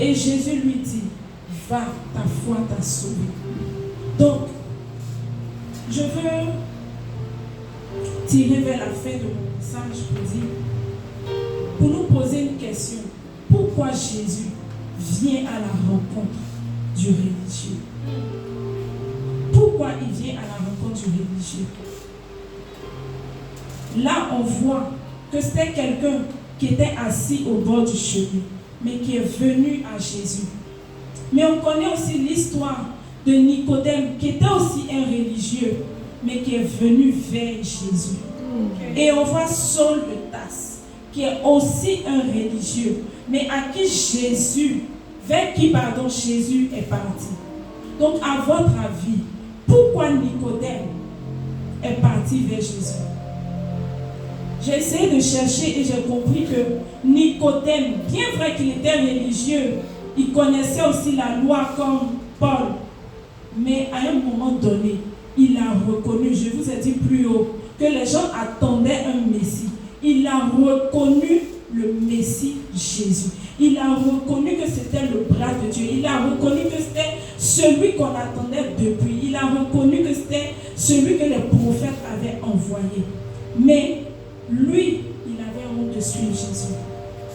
Et Jésus lui dit, va, ta foi t'a sauvé. Donc, je veux tirer vers la fin de mon message pour nous poser une question. Pourquoi Jésus vient à la rencontre du religieux? Pourquoi il vient à la rencontre du religieux? Là, on voit que c'était quelqu'un qui était assis au bord du chemin, mais qui est venu à Jésus. Mais on connaît aussi l'histoire de Nicodème, qui était aussi un religieux, mais qui est venu vers Jésus. Et on voit Saul de Tarse, qui est aussi un religieux, mais à qui Jésus, vers qui, Jésus est parti. Donc, à votre avis, pourquoi Nicodème est parti vers Jésus? J'ai essayé de chercher et j'ai compris que Nicodème, bien vrai qu'il était religieux, il connaissait aussi la loi comme Paul. Mais à un moment donné, il a reconnu, je vous ai dit plus haut, que les gens attendaient un Messie. Il a reconnu le Messie Jésus. Il a reconnu que c'était le bras de Dieu. Il a reconnu que c'était celui qu'on attendait depuis. Il a reconnu que c'était celui que les prophètes avaient envoyé. Mais lui, il avait honte de suivre Jésus.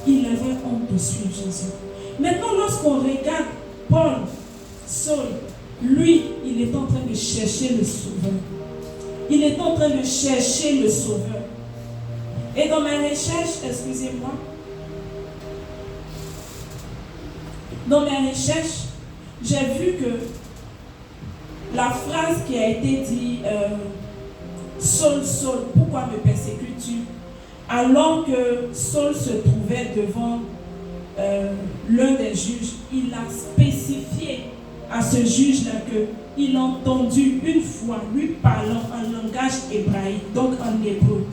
Il avait honte de suivre Jésus. Maintenant, lorsqu'on regarde Paul, Saul, lui, il est en train de chercher le Sauveur. Il est en train de chercher le Sauveur. Et dans mes recherches, excusez-moi, dans mes recherches, j'ai vu que la phrase qui a été dite, Saul, Saul, pourquoi me persécutes-tu? Alors que Saul se trouvait devant l'un des juges, il a spécifié à ce juge-là qu'il a entendu une fois lui parlant en langage hébraïque, donc en hébreu.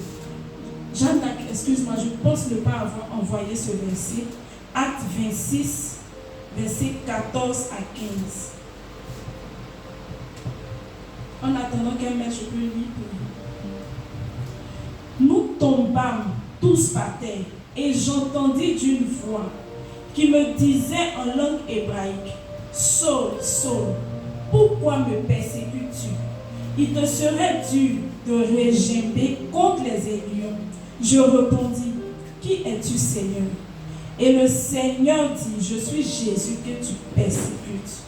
Jeanne, excuse-moi, je pense ne pas avoir envoyé ce verset. Acte 26, versets 14 à 15. En attendant qu'elle mette, je peux lire. Nous tombâmes tous par terre, et j'entendis d'une voix qui me disait en langue hébraïque: Saul, Saul, pourquoi me persécutes-tu? Il te serait dû de régimber contre les aiguillons. Je répondis: Qui es-tu, Seigneur? Et le Seigneur dit: Je suis Jésus que tu persécutes.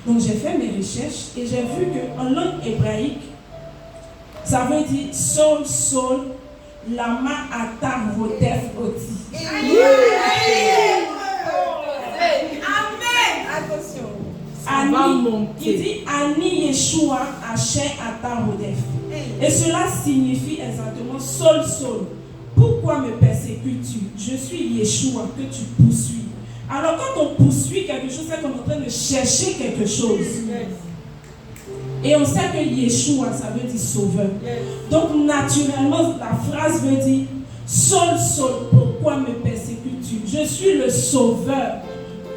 Donc j'ai fait mes recherches et j'ai vu qu'en langue hébraïque, ça veut dire Saul, Saul, lama ata rodef oti. Amen. Attention. Il dit Ani Yeshua Asher ata rodef. Et cela signifie exactement Saul, Saul, pourquoi me persécutes-tu? Je suis Yeshua que tu poursuis. Alors quand on poursuit quelque chose, c'est qu'on est en train de chercher quelque chose. Et on sait que Yeshua, ça veut dire sauveur. Donc naturellement, la phrase veut dire Saul, Saul, pourquoi me persécutes-tu? Je suis le sauveur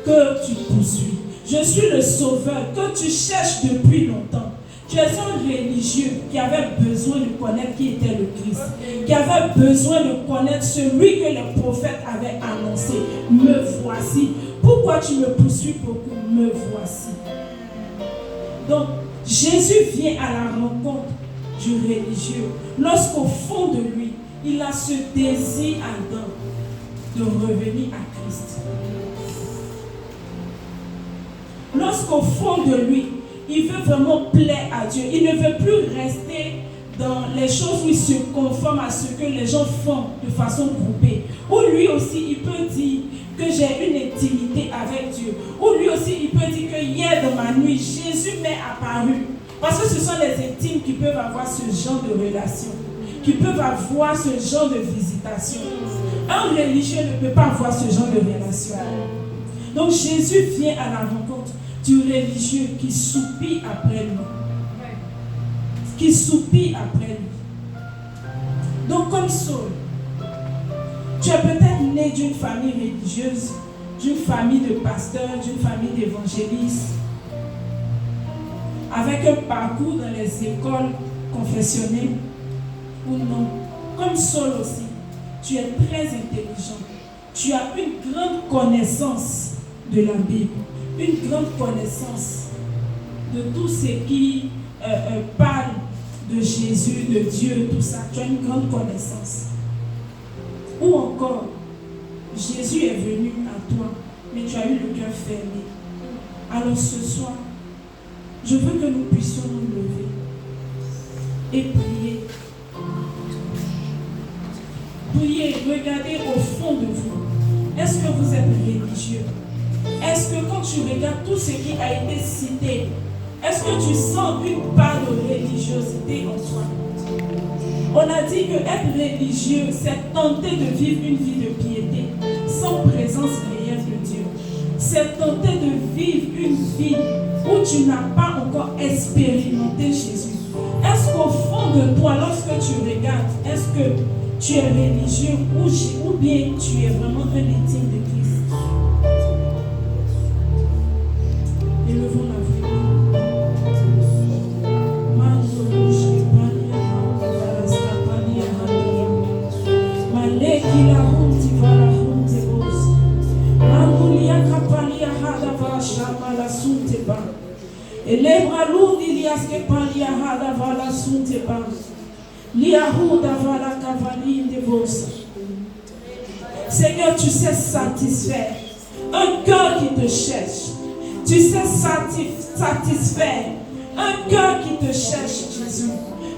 que tu poursuis. Je suis le sauveur que tu cherches depuis longtemps. Tu es un religieux qui avait besoin de connaître qui était le Christ, qui avait besoin de connaître celui que les prophètes avaient annoncé. Me voici. Pourquoi tu me poursuis beaucoup? Me voici. Donc, Jésus vient à la rencontre du religieux lorsqu'au fond de lui, il a ce désir ardent de revenir à Christ. Lorsqu'au fond de lui, il veut vraiment plaire à Dieu. Il ne veut plus rester dans les choses où il se conforme à ce que les gens font de façon groupée. Ou lui aussi, il peut dire que j'ai une intimité avec Dieu. Ou lui aussi, il peut dire que hier dans ma nuit, Jésus m'est apparu. Parce que ce sont les intimes qui peuvent avoir ce genre de relation, qui peuvent avoir ce genre de visitation. Un religieux ne peut pas avoir ce genre de relation. Donc Jésus vient à la rencontre du religieux qui soupire après lui. Qui soupire après lui. Donc comme Saul, tu es peut-être né d'une famille religieuse, d'une famille de pasteurs, d'une famille d'évangélistes, avec un parcours dans les écoles confessionnelles, ou non. Comme Saul aussi, tu es très intelligent. Tu as une grande connaissance de la Bible, une grande connaissance de tout ce qui parle de Jésus, de Dieu, tout ça. Tu as une grande connaissance. Ou encore, Jésus est venu à toi, mais tu as eu le cœur fermé. Alors ce soir, je veux que nous puissions nous lever et prier. Priez, regardez au fond de vous. Est-ce que vous êtes religieux? Est-ce que quand tu regardes tout ce qui a été cité, est-ce que tu sens une part de religiosité en toi? On a dit que être religieux, c'est tenter de vivre une vie de piété, sans présence réelle de Dieu. C'est tenter de vivre une vie où tu n'as pas encore expérimenté Jésus. Est-ce qu'au fond de toi, lorsque tu regardes, est-ce que tu es religieux ou bien tu es vraiment un intime de Christ. Élevons la voix. Seigneur, tu sais satisfaire un cœur qui te cherche. Tu sais satisfaire un cœur qui te cherche, Jésus.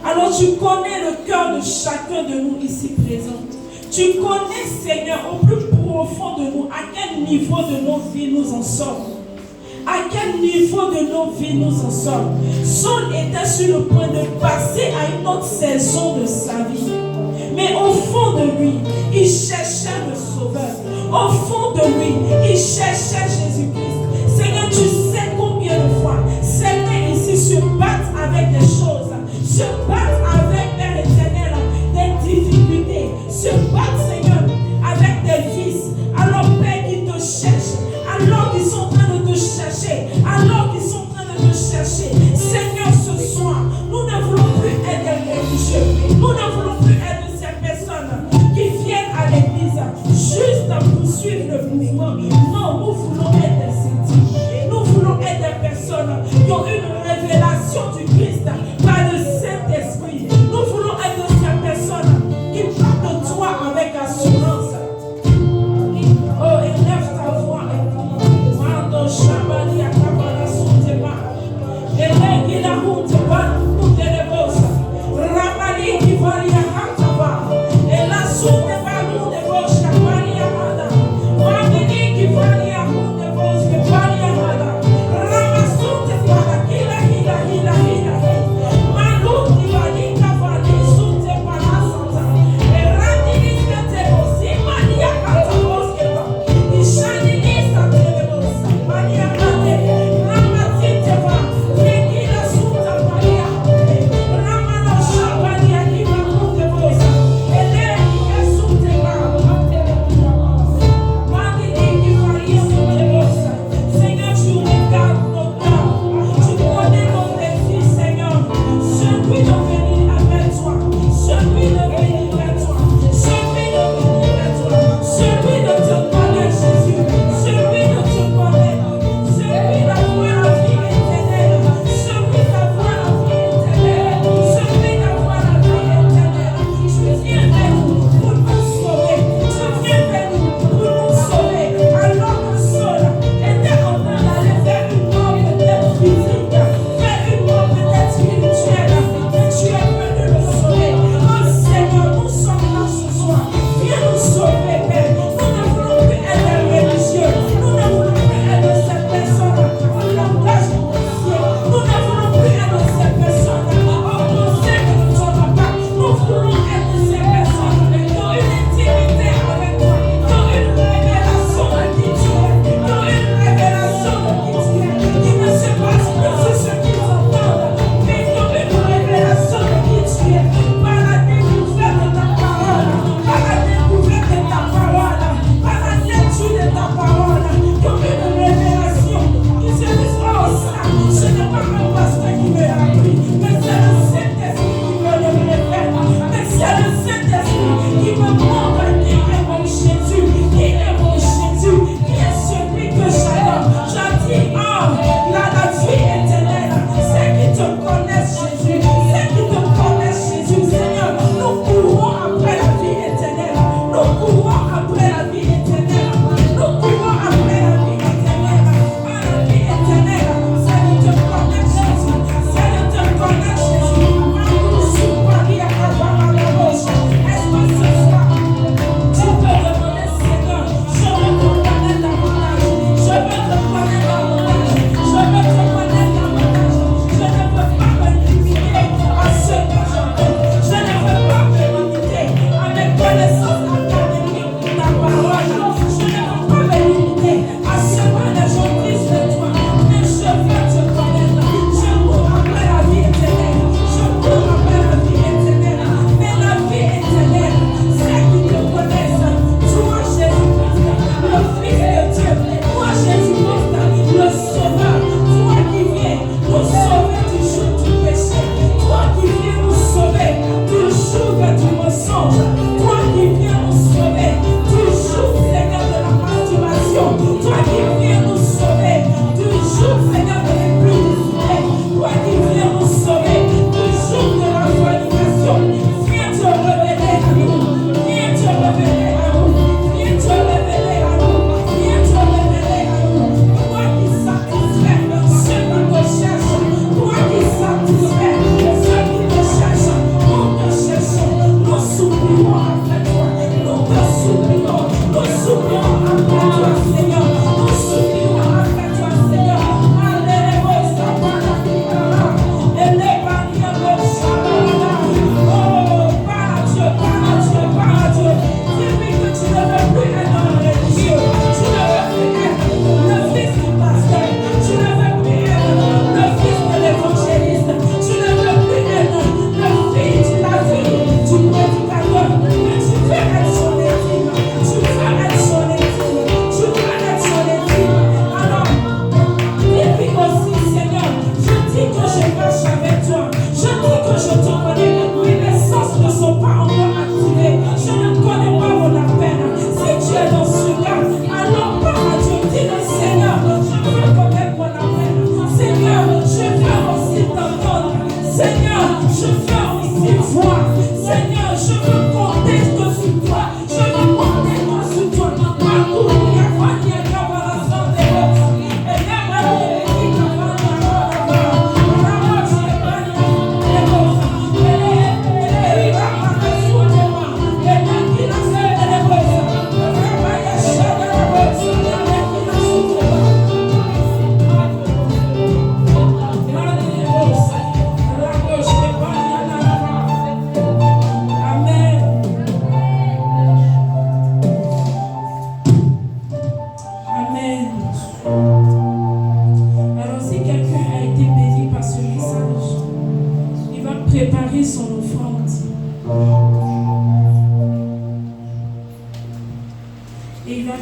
Alors tu connais le cœur de chacun de nous ici présents. Tu connais, Seigneur, au plus profond de nous, à quel niveau de nos vies nous en sommes. À quel niveau de nos vies nous en sommes. Saul était sur le point de passer à une autre saison de sa vie. Mais au fond de lui, il cherchait le Sauveur. Au fond de lui, il cherchait Jésus-Christ. Seigneur, tu sais combien de fois certains ici se battent avec des choses, se battent avec, Père éternel, des difficultés, se battent, Seigneur, avec des vices. Alors, Père, qui te cherche, alors qu'ils sont en train de te chercher, alors qu'ils sont en train de te chercher. Seigneur, ce soir, nous ne voulons plus être des religieux. Nous ne voulons plus être de ces personnes qui viennent à l'église juste pour suivre le mouvement. Non, nous voulons être des sceptiques. Nous voulons être des personnes qui ont une révélation du Christ par le Saint-Esprit. Nous voulons être de ces personnes qui parlent de toi avec assurance. Oh, élève ta voix et dis, Mando Shabali Akabala Souteba, Elegi la Houteba, Houtelebosa, Ramali Kivali Akataba, Ela Souteba, Houtebo, Shabali Amada, Magini Kivali.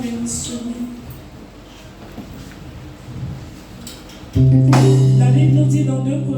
bénisse. La Bible nous dit dans 2 Corinthiens